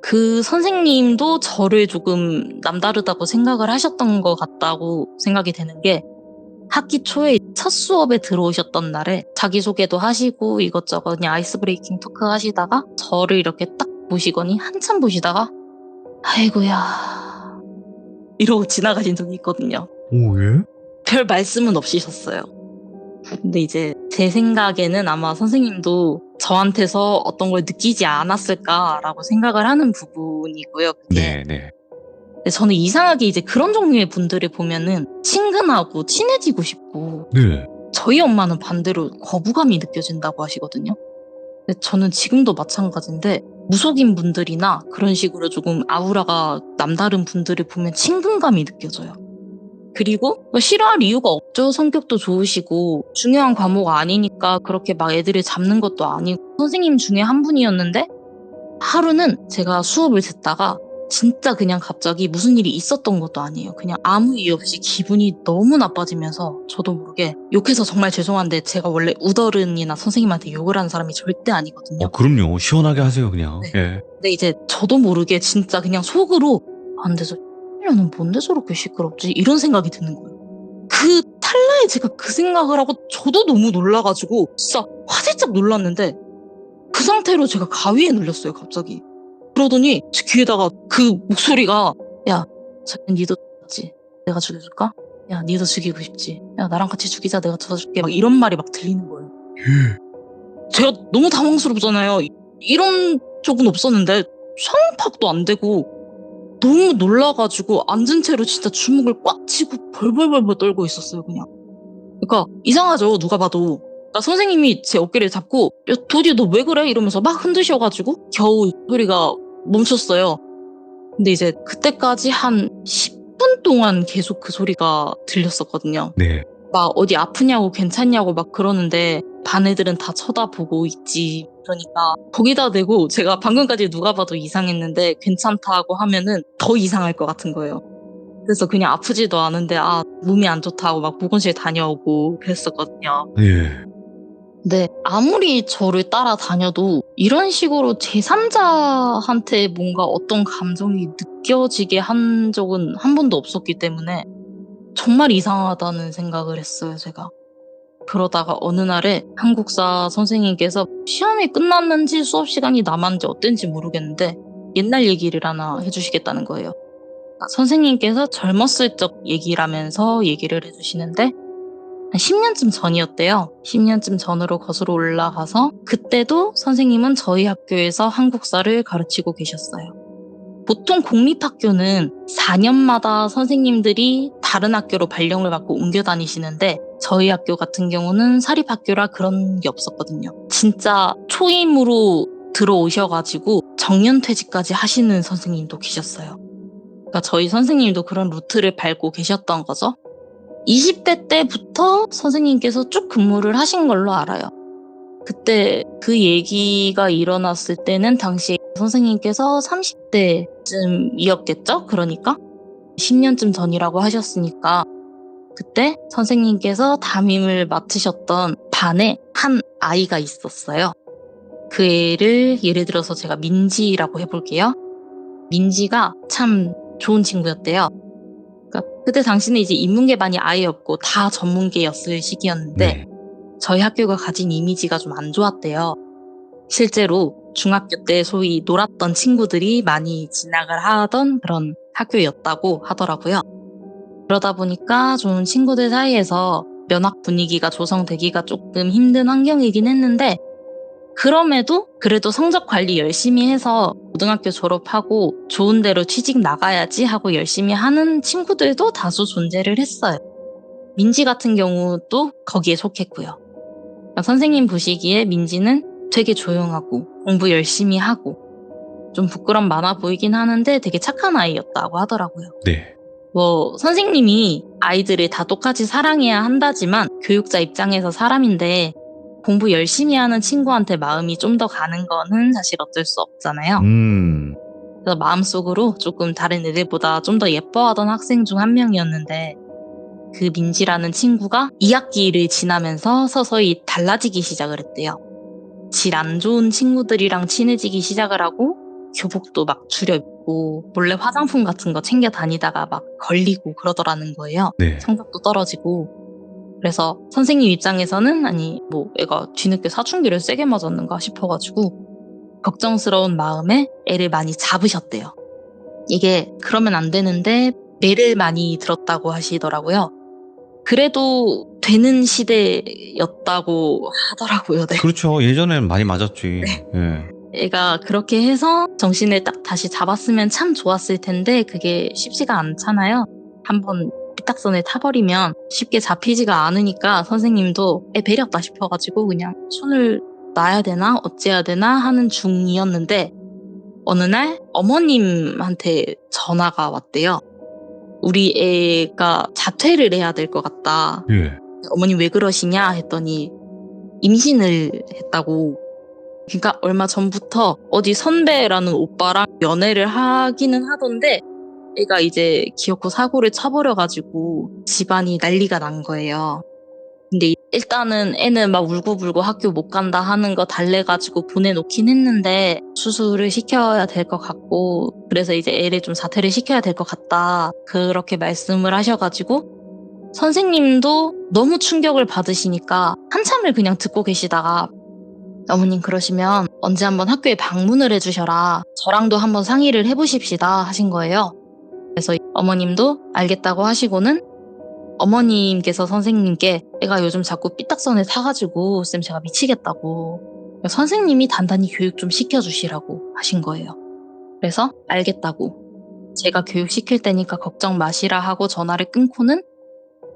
그 선생님도 저를 조금 남다르다고 생각을 하셨던 것 같다고 생각이 되는 게 학기 초에 첫 수업에 들어오셨던 날에 자기소개도 하시고 이것저것 그냥 아이스 브레이킹 토크 하시다가 저를 이렇게 딱 보시더니 한참 보시다가 아이고야 이러고 지나가신 적이 있거든요. 오, 예? 별 말씀은 없으셨어요. 근데 이제 제 생각에는 아마 선생님도 저한테서 어떤 걸 느끼지 않았을까라고 생각을 하는 부분이고요. 그게. 네, 네. 근데 저는 이상하게 이제 그런 종류의 분들을 보면은 친근하고 친해지고 싶고 네. 저희 엄마는 반대로 거부감이 느껴진다고 하시거든요. 근데 저는 지금도 마찬가지인데 무속인 분들이나 그런 식으로 조금 아우라가 남다른 분들을 보면 친근감이 느껴져요. 그리고 뭐 싫어할 이유가 없죠. 성격도 좋으시고 중요한 과목 아니니까 그렇게 막 애들을 잡는 것도 아니고 선생님 중에 한 분이었는데 하루는 제가 수업을 듣다가 진짜 그냥 갑자기 무슨 일이 있었던 것도 아니에요. 그냥 아무 이유 없이 기분이 너무 나빠지면서 저도 모르게 욕해서 정말 죄송한데 제가 원래 우더른이나 선생님한테 욕을 하는 사람이 절대 아니거든요. 그럼요. 시원하게 하세요, 그냥. 네. 예. 근데 이제 저도 모르게 진짜 그냥 속으로 안 돼서 시끄럽냐는 뭔데 저렇게 시끄럽지? 이런 생각이 드는 거예요. 그 찰나에 제가 그 생각을 하고 저도 너무 놀라가지고 진짜 화들짝 놀랐는데 그 상태로 제가 가위에 눌렸어요, 갑자기. 그러더니 제 귀에다가 그 목소리가 야, 자기 니도 죽지? 내가 죽여줄까? 야, 니도 죽이고 싶지? 야, 나랑 같이 죽이자, 내가 도와줄게. 막 이런 말이 막 들리는 거예요. 제가 너무 당황스럽잖아요. 이런 적은 없었는데 상황파악도 안 되고 너무 놀라가지고 앉은 채로 진짜 주먹을 꽉 쥐고 벌벌벌벌 떨고 있었어요, 그냥. 그러니까 이상하죠, 누가 봐도. 그러니까 선생님이 제 어깨를 잡고 야, 도디 너 왜 그래? 이러면서 막 흔드셔가지고 겨우 소리가 멈췄어요. 근데 이제 그때까지 한 10분 동안 계속 그 소리가 들렸었거든요. 네. 막 어디 아프냐고 괜찮냐고 막 그러는데 반 애들은 다 쳐다보고 있지. 그러니까 거기다 대고 제가 방금까지 누가 봐도 이상했는데 괜찮다고 하면은 더 이상할 것 같은 거예요. 그래서 그냥 아프지도 않은데 몸이 안 좋다고 막 보건실 다녀오고 그랬었거든요. 예. 근데 아무리 저를 따라다녀도 이런 식으로 제3자한테 뭔가 어떤 감정이 느껴지게 한 적은 한 번도 없었기 때문에 정말 이상하다는 생각을 했어요, 제가. 그러다가 어느 날에 한국사 선생님께서 시험이 끝났는지 수업 시간이 남았는지 어땠는지 모르겠는데 옛날 얘기를 하나 해주시겠다는 거예요. 선생님께서 젊었을 적 얘기라면서 얘기를 해주시는데 한 10년쯤 전이었대요. 10년쯤 전으로 거슬러 올라가서 그때도 선생님은 저희 학교에서 한국사를 가르치고 계셨어요. 보통 공립학교는 4년마다 선생님들이 다른 학교로 발령을 받고 옮겨 다니시는데 저희 학교 같은 경우는 사립학교라 그런 게 없었거든요. 진짜 초임으로 들어오셔가지고 정년퇴직까지 하시는 선생님도 계셨어요. 그러니까 저희 선생님도 그런 루트를 밟고 계셨던 거죠. 20대 때부터 선생님께서 쭉 근무를 하신 걸로 알아요. 그때 그 얘기가 일어났을 때는 당시 선생님께서 30대쯤이었겠죠? 그러니까 10년쯤 전이라고 하셨으니까 그때 선생님께서 담임을 맡으셨던 반에 한 아이가 있었어요. 그 애를 예를 들어서 제가 민지라고 해볼게요. 민지가 참 좋은 친구였대요. 그러니까 그때 당시는 이제 인문계반이 아예 없고 다 전문계였을 시기였는데 네. 저희 학교가 가진 이미지가 좀 안 좋았대요. 실제로 중학교 때 소위 놀았던 친구들이 많이 진학을 하던 그런 학교였다고 하더라고요. 그러다 보니까 좀 친구들 사이에서 면학 분위기가 조성되기가 조금 힘든 환경이긴 했는데 그럼에도 그래도 성적 관리 열심히 해서 고등학교 졸업하고 좋은 데로 취직 나가야지 하고 열심히 하는 친구들도 다수 존재를 했어요. 민지 같은 경우도 거기에 속했고요. 그러니까 선생님 보시기에 민지는 되게 조용하고 공부 열심히 하고 좀 부끄럼 많아 보이긴 하는데 되게 착한 아이였다고 하더라고요. 네. 뭐 선생님이 아이들을 다 똑같이 사랑해야 한다지만 교육자 입장에서 사람인데 공부 열심히 하는 친구한테 마음이 좀 더 가는 거는 사실 어쩔 수 없잖아요. 그래서 마음속으로 조금 다른 애들보다 좀 더 예뻐하던 학생 중 한 명이었는데 그 민지라는 친구가 2학기를 지나면서 서서히 달라지기 시작을 했대요. 질 안 좋은 친구들이랑 친해지기 시작을 하고 교복도 막 줄여 입고 몰래 화장품 같은 거 챙겨 다니다가 막 걸리고 그러더라는 거예요. 네. 성적도 떨어지고. 그래서 선생님 입장에서는 아니 뭐 애가 뒤늦게 사춘기를 세게 맞았는가 싶어가지고 걱정스러운 마음에 애를 많이 잡으셨대요. 이게 그러면 안 되는데 매를 많이 들었다고 하시더라고요. 그래도 되는 시대였다고 하더라고요. 네. 그렇죠. 예전에는 많이 맞았지. 예. 애가 그렇게 해서 정신을 딱 다시 잡았으면 참 좋았을 텐데 그게 쉽지가 않잖아요. 한번 삐딱선을 타버리면 쉽게 잡히지가 않으니까 선생님도 애 배렸다 싶어가지고 그냥 손을 놔야 되나 어째야 되나 하는 중이었는데 어느 날 어머님한테 전화가 왔대요. 우리 애가 자퇴를 해야 될 것 같다. 예. 어머님 왜 그러시냐 했더니 임신을 했다고. 그러니까 얼마 전부터 어디 선배라는 오빠랑 연애를 하기는 하던데 애가 이제 기어코 사고를 쳐버려가지고 집안이 난리가 난 거예요. 근데 일단은 애는 막 울고불고 학교 못 간다 하는 거 달래가지고 보내놓긴 했는데 수술을 시켜야 될 것 같고 그래서 이제 애를 좀 자퇴를 시켜야 될 것 같다 그렇게 말씀을 하셔가지고 선생님도 너무 충격을 받으시니까 한참을 그냥 듣고 계시다가 어머님 그러시면 언제 한번 학교에 방문을 해주셔라 저랑도 한번 상의를 해보십시다 하신 거예요. 그래서 어머님도 알겠다고 하시고는 어머님께서 선생님께 애가 요즘 자꾸 삐딱선을 타가지고 쌤 제가 미치겠다고 선생님이 단단히 교육 좀 시켜주시라고 하신 거예요. 그래서 알겠다고 제가 교육시킬 테니까 걱정 마시라 하고 전화를 끊고는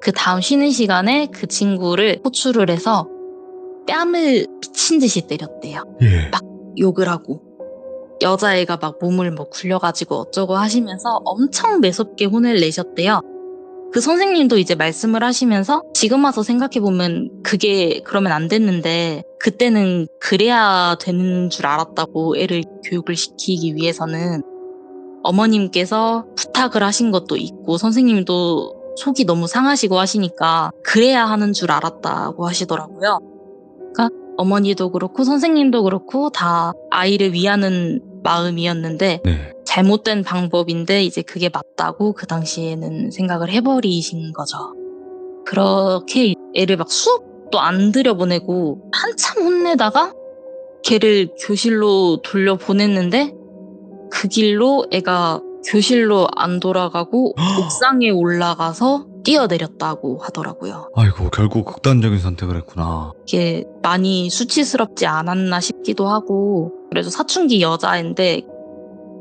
그 다음 쉬는 시간에 그 친구를 호출을 해서 뺨을 미친 듯이 때렸대요. 예. 막 욕을 하고 여자애가 막 몸을 뭐 굴려가지고 어쩌고 하시면서 엄청 매섭게 혼을 내셨대요. 그 선생님도 이제 말씀을 하시면서 지금 와서 생각해보면 그게 그러면 안 됐는데 그때는 그래야 되는 줄 알았다고 애를 교육을 시키기 위해서는 어머님께서 부탁을 하신 것도 있고 선생님도 속이 너무 상하시고 하시니까 그래야 하는 줄 알았다고 하시더라고요. 그러니까 어머니도 그렇고 선생님도 그렇고 다 아이를 위하는 마음이었는데 네. 잘못된 방법인데 이제 그게 맞다고 그 당시에는 생각을 해버리신 거죠. 그렇게 애를 막 수업도 안 들여보내고 한참 혼내다가 걔를 교실로 돌려보냈는데 그 길로 애가 교실로 안 돌아가고 옥상에 올라가서 뛰어내렸다고 하더라고요. 아이고, 결국 극단적인 선택을 했구나. 이게 많이 수치스럽지 않았나 싶기도 하고 그래도 사춘기 여자인데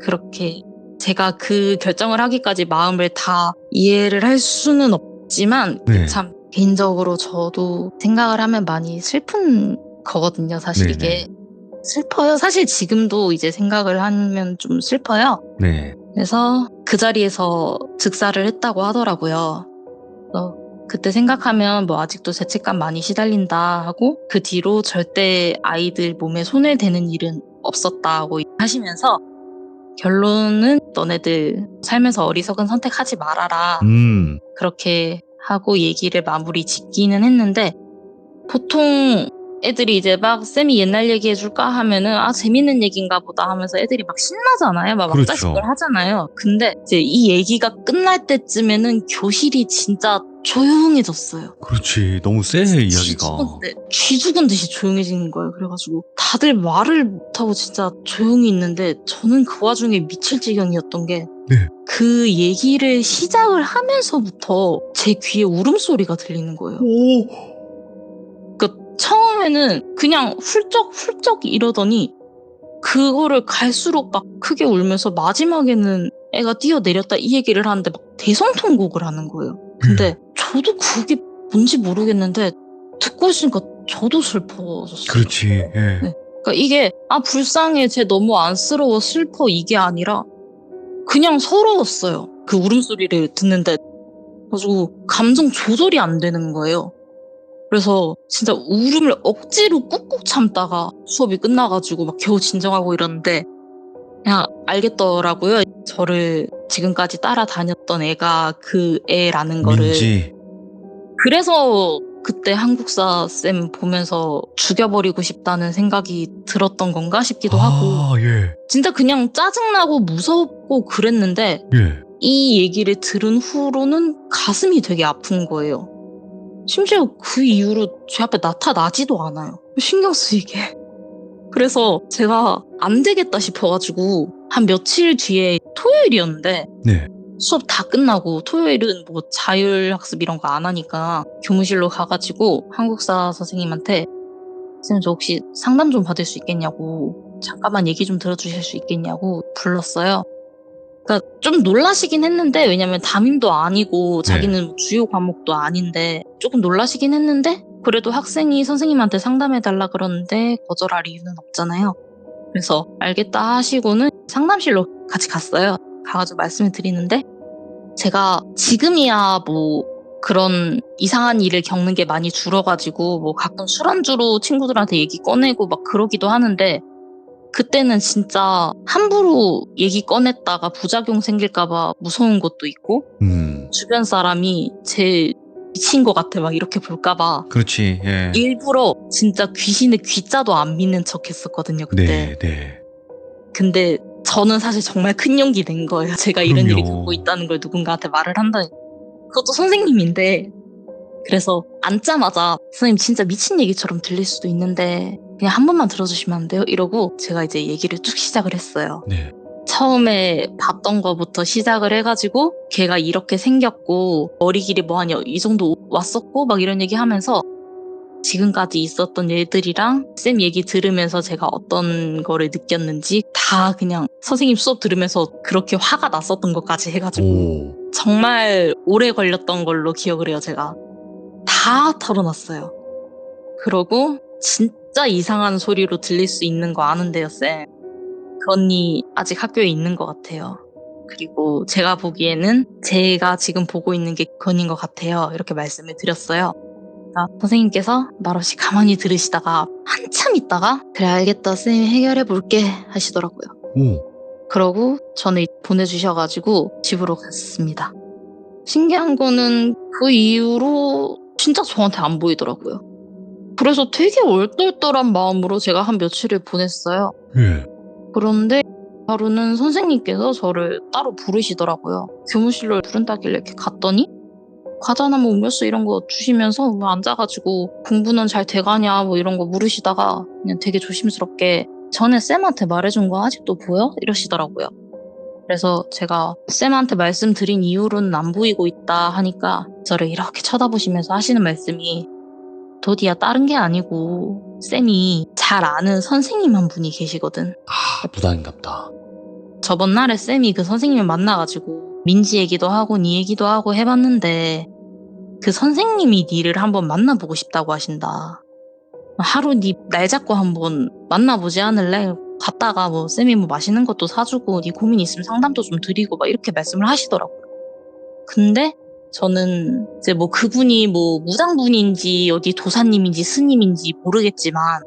그렇게 제가 그 결정을 하기까지 마음을 다 이해를 할 수는 없지만 네. 참 개인적으로 저도 생각을 하면 많이 슬픈 거거든요. 사실 네네. 이게 슬퍼요. 사실 지금도 이제 생각을 하면 좀 슬퍼요. 네. 그래서 그 자리에서 즉사를 했다고 하더라고요. 그래서 그때 생각하면 뭐 아직도 죄책감 많이 시달린다 하고 그 뒤로 절대 아이들 몸에 손을 대는 일은 없었다고 하시면서 결론은 너네들 살면서 어리석은 선택하지 말아라 그렇게 하고 얘기를 마무리 짓기는 했는데 보통 애들이 이제 막 쌤이 옛날 얘기 해줄까 하면은 아 재밌는 얘기인가 보다 하면서 애들이 막 신나잖아요. 막 그렇죠. 막자식을 하잖아요. 근데 이제 이 얘기가 끝날 때쯤에는 교실이 진짜 조용해졌어요. 그렇지. 너무 세, 이야기가. 쥐 죽은 듯이 조용해지는 거예요. 그래가지고 다들 말을 못하고 진짜 조용히 있는데 저는 그 와중에 미칠 지경이었던 게 네. 그 얘기를 시작을 하면서부터 제 귀에 울음소리가 들리는 거예요. 오! 처음에는 그냥 훌쩍훌쩍 이러더니 그거를 갈수록 막 크게 울면서 마지막에는 애가 뛰어내렸다 이 얘기를 하는데 막 대성통곡을 하는 거예요. 근데 저도 그게 뭔지 모르겠는데 듣고 있으니까 저도 슬퍼졌어요. 그렇지. 예. 네. 그러니까 이게 아 불쌍해 쟤 너무 안쓰러워 슬퍼 이게 아니라 그냥 서러웠어요. 그 울음소리를 듣는데 그래가지고 감정 조절이 안 되는 거예요. 그래서 진짜 울음을 억지로 꾹꾹 참다가 수업이 끝나가지고 막 겨우 진정하고 이러는데 그냥 알겠더라고요. 저를 지금까지 따라다녔던 애가 그 애라는 거를. 민지. 그래서 그때 한국사 쌤 보면서 죽여버리고 싶다는 생각이 들었던 건가 싶기도 하고 예. 진짜 그냥 짜증나고 무섭고 그랬는데 예. 이 얘기를 들은 후로는 가슴이 되게 아픈 거예요. 심지어 그 이후로 제 앞에 나타나지도 않아요. 신경 쓰이게. 그래서 제가 안 되겠다 싶어가지고 한 며칠 뒤에 토요일이었는데 네. 수업 다 끝나고 토요일은 뭐 자율학습 이런 거 안 하니까 교무실로 가가지고 한국사 선생님한테 쌤 저 혹시 상담 좀 받을 수 있겠냐고 잠깐만 얘기 좀 들어주실 수 있겠냐고 불렀어요. 그러니까 좀 놀라시긴 했는데 왜냐면 담임도 아니고 자기는 주요 과목도 아닌데 조금 놀라시긴 했는데 그래도 학생이 선생님한테 상담해달라 그러는데 거절할 이유는 없잖아요. 그래서 알겠다 하시고는 상담실로 같이 갔어요. 가가지고 말씀을 드리는데 제가 지금이야 뭐 그런 이상한 일을 겪는 게 많이 줄어가지고 뭐 가끔 술안주로 친구들한테 얘기 꺼내고 막 그러기도 하는데 그때는 진짜 함부로 얘기 꺼냈다가 부작용 생길까봐 무서운 것도 있고 주변 사람이 제 미친 것 같아 막 이렇게 볼까봐 그렇지. 예. 일부러 진짜 귀신의 귀자도 안 믿는 척 했었거든요 그때. 네. 근데 저는 사실 정말 큰 용기 낸 거예요. 제가 이런 일이 그럼요. 겪고 있다는 걸 누군가한테 말을 한다니. 그것도 선생님인데. 그래서 앉자마자 선생님 진짜 미친 얘기처럼 들릴 수도 있는데 그냥 한 번만 들어주시면 안 돼요? 이러고 제가 이제 얘기를 쭉 시작을 했어요. 네. 처음에 봤던 거부터 시작을 해가지고 걔가 이렇게 생겼고 머리 길이 뭐하냐 이 정도 왔었고 막 이런 얘기 하면서 지금까지 있었던 일들이랑 쌤 얘기 들으면서 제가 어떤 거를 느꼈는지 다 그냥 선생님 수업 들으면서 그렇게 화가 났었던 것까지 해가지고 오. 정말 오래 걸렸던 걸로 기억을 해요 제가. 다 털어놨어요. 그러고 진짜 이상한 소리로 들릴 수 있는 거 아는데요 쌤. 그 언니 아직 학교에 있는 것 같아요. 그리고 제가 보기에는 제가 지금 보고 있는 게 그 언니인 것 같아요. 이렇게 말씀을 드렸어요. 그러니까 선생님께서 말없이 가만히 들으시다가 한참 있다가 그래 알겠다 쌤이 해결해 볼게 하시더라고요. 오. 그러고 저는 보내주셔가지고 집으로 갔습니다. 신기한 거는 그 이후로 진짜 저한테 안 보이더라고요. 그래서 되게 얼떨떨한 마음으로 제가 한 며칠을 보냈어요. 예. 그런데 하루는 선생님께서 저를 따로 부르시더라고요. 교무실로 부른다길래 이렇게 갔더니 과자나 뭐 음료수 이런 거 주시면서 뭐 앉아가지고 공부는 잘 돼가냐 뭐 이런 거 물으시다가 그냥 되게 조심스럽게 전에 쌤한테 말해준 거 아직도 보여? 이러시더라고요. 그래서 제가 쌤한테 말씀드린 이후로는 안 보이고 있다 하니까 저를 이렇게 쳐다보시면서 하시는 말씀이 도디야 다른 게 아니고 쌤이 잘 아는 선생님 한 분이 계시거든. 아, 부담인갑다. 저번 날에 쌤이 그 선생님을 만나가지고 민지 얘기도 하고 니 얘기도 하고 해봤는데 그 선생님이 니를 한번 만나보고 싶다고 하신다. 하루 니 날 잡고 한번 만나보지 않을래? 갔다가 뭐 쌤이 뭐 맛있는 것도 사주고 니 고민 있으면 상담도 좀 드리고 막 이렇게 말씀을 하시더라고요. 근데 저는 이제 뭐 그분이 뭐 무당분인지 어디 도사님인지 스님인지 모르겠지만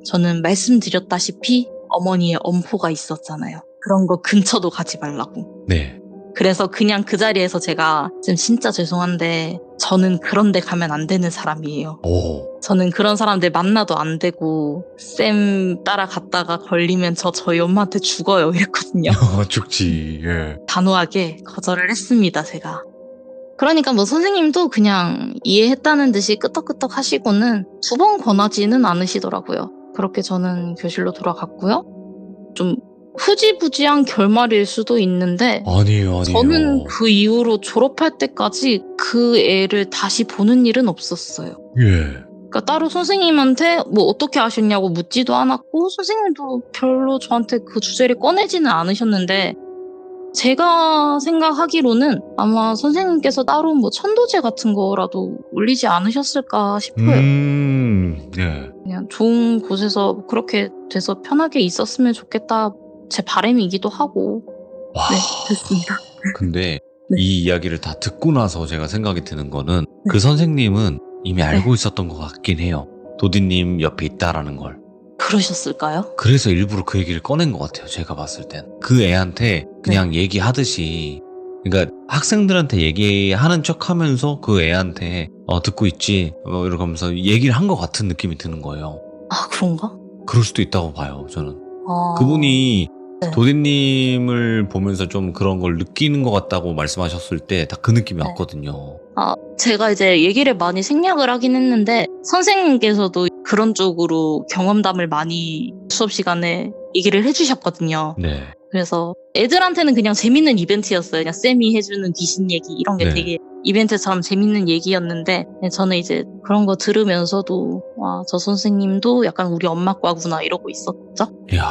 저는 말씀드렸다시피 어머니의 엄포가 있었잖아요. 그런 거 근처도 가지 말라고. 네. 그래서 그냥 그 자리에서 제가 지금 진짜 죄송한데 저는 그런 데 가면 안 되는 사람이에요. 오. 저는 그런 사람들 만나도 안 되고 쌤 따라갔다가 걸리면 저희 엄마한테 죽어요 이랬거든요. 죽지. 예. 단호하게 거절을 했습니다 제가. 그러니까 뭐 선생님도 그냥 이해했다는 듯이 끄떡끄떡 하시고는 두 번 권하지는 않으시더라고요. 그렇게 저는 교실로 돌아갔고요. 좀 흐지부지한 결말일 수도 있는데 아니에요. 저는 그 이후로 졸업할 때까지 그 애를 다시 보는 일은 없었어요. 예. 그러니까 따로 선생님한테 뭐 어떻게 아셨냐고 묻지도 않았고 선생님도 별로 저한테 그 주제를 꺼내지는 않으셨는데 제가 생각하기로는 아마 선생님께서 따로 뭐 천도제 같은 거라도 올리지 않으셨을까 싶어요. 예. 그냥 좋은 곳에서 그렇게 돼서 편하게 있었으면 좋겠다 제 바람이기도 하고. 와. 네, 됐습니다. 근데 네. 이 이야기를 다 듣고 나서 제가 생각이 드는 거는 그 선생님은 이미 알고 있었던 것 같긴 해요. 도디님 옆에 있다라는 걸. 그러셨을까요? 그래서 일부러 그 얘기를 꺼낸 것 같아요. 제가 봤을 땐. 그 애한테 그냥 얘기하듯이, 그러니까 학생들한테 얘기하는 척 하면서 그 애한테 듣고 있지 이러고 하면서 얘기를 한 것 같은 느낌이 드는 거예요. 아, 그런가? 그럴 수도 있다고 봐요. 저는. 아... 그분이 네. 도디님을 보면서 좀 그런 걸 느끼는 것 같다고 말씀하셨을 때 딱 그 느낌이 네. 왔거든요. 아, 제가 이제 얘기를 많이 생략을 하긴 했는데 선생님께서도 그런 쪽으로 경험담을 많이 수업 시간에 얘기를 해주셨거든요. 네. 그래서 애들한테는 그냥 재밌는 이벤트였어요. 그냥 쌤이 해주는 귀신 얘기 이런 게 네. 되게 이벤트처럼 재밌는 얘기였는데 저는 이제 그런 거 들으면서도 와, 저 선생님도 약간 우리 엄마과구나 이러고 있었죠. 이야,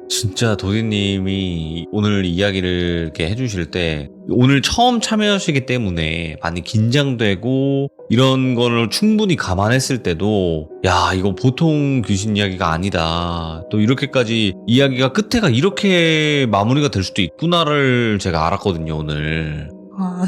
진짜 도디님이 오늘 이야기를 이렇게 해주실 때 오늘 처음 참여하시기 때문에 많이 긴장되고 이런 거를 충분히 감안했을 때도 야, 이거 보통 귀신 이야기가 아니다. 또 이렇게까지 이야기가 끝에가 이렇게 마무리가 될 수도 있구나를 제가 알았거든요, 오늘. 아,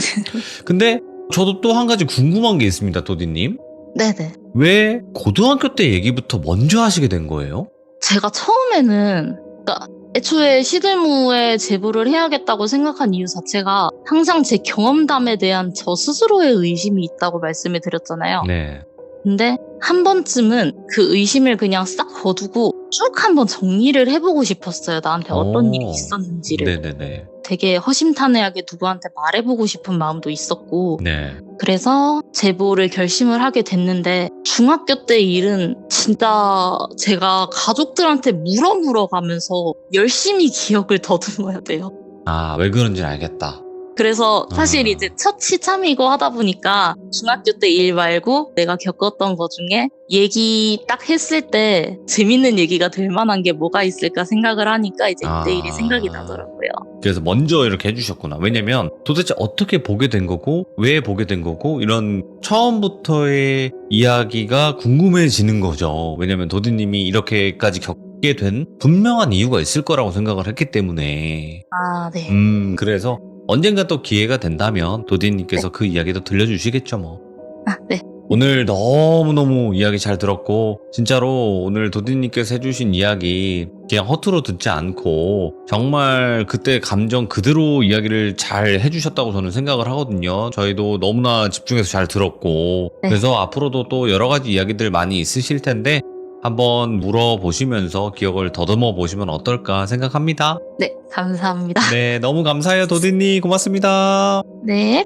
근데 저도 또 한 가지 궁금한 게 있습니다, 도디님. 네네. 왜 고등학교 때 얘기부터 먼저 하시게 된 거예요? 제가 처음에는 그러니까 애초에 시들무에 제보를 해야겠다고 생각한 이유 자체가 항상 제 경험담에 대한 저 스스로의 의심이 있다고 말씀을 드렸잖아요. 네. 근데 한 번쯤은 그 의심을 그냥 싹 거두고 쭉 한번 정리를 해보고 싶었어요. 나한테 어떤 일이 있었는지를. 네네네. 되게 허심탄회하게 누구한테 말해보고 싶은 마음도 있었고 네. 그래서 제보를 결심을 하게 됐는데 중학교 때 일은 진짜 제가 가족들한테 물어가면서 열심히 기억을 더듬어야 돼요. 아, 왜 그런지 알겠다. 그래서 사실 아. 이제 첫 시참이고 하다 보니까 중학교 때 일 말고 내가 겪었던 것 중에 얘기 딱 했을 때 재밌는 얘기가 될 만한 게 뭐가 있을까 생각을 하니까 이제 아. 이때 일이 생각이 나더라고요. 그래서 먼저 이렇게 해주셨구나. 왜냐면 도대체 어떻게 보게 된 거고 왜 보게 된 거고 이런 처음부터의 이야기가 궁금해지는 거죠. 왜냐면 도디님이 이렇게까지 겪게 된 분명한 이유가 있을 거라고 생각을 했기 때문에. 아, 네. 그래서 언젠가 또 기회가 된다면 도디님께서 그 이야기도 들려주시겠죠 뭐. 아, 네. 오늘 너무너무 이야기 잘 들었고 진짜로 오늘 도디님께서 해주신 이야기 그냥 허투루 듣지 않고 정말 그때 감정 그대로 이야기를 잘 해주셨다고 저는 생각을 하거든요. 저희도 너무나 집중해서 잘 들었고 네. 그래서 앞으로도 또 여러 가지 이야기들 많이 있으실 텐데 한번 물어보시면서 기억을 더듬어 보시면 어떨까 생각합니다. 네, 감사합니다. 네, 너무 감사해요 도디님. 고맙습니다. 네.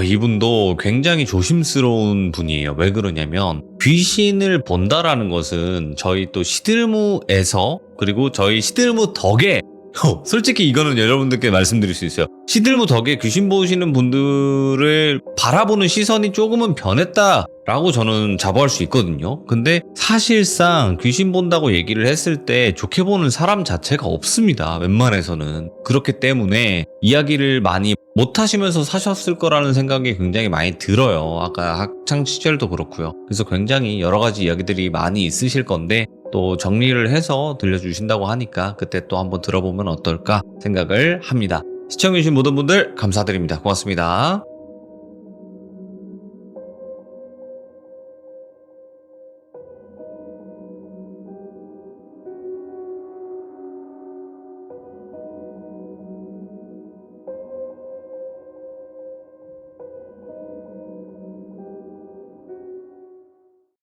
이분도 굉장히 조심스러운 분이에요. 왜 그러냐면 귀신을 본다라는 것은 저희 또 시들무에서 그리고 저희 시들무 덕에 솔직히 이거는 여러분들께 말씀드릴 수 있어요. 시들무 덕에 귀신 보시는 분들을 바라보는 시선이 조금은 변했다라고 저는 자부할 수 있거든요. 근데 사실상 귀신 본다고 얘기를 했을 때 좋게 보는 사람 자체가 없습니다. 웬만해서는. 그렇기 때문에 이야기를 많이 못하시면서 사셨을 거라는 생각이 굉장히 많이 들어요. 아까 학창 시절도 그렇고요. 그래서 굉장히 여러 가지 이야기들이 많이 있으실 건데 또 정리를 해서 들려주신다고 하니까 그때 또 한번 들어보면 어떨까 생각을 합니다. 시청해주신 모든 분들 감사드립니다. 고맙습니다.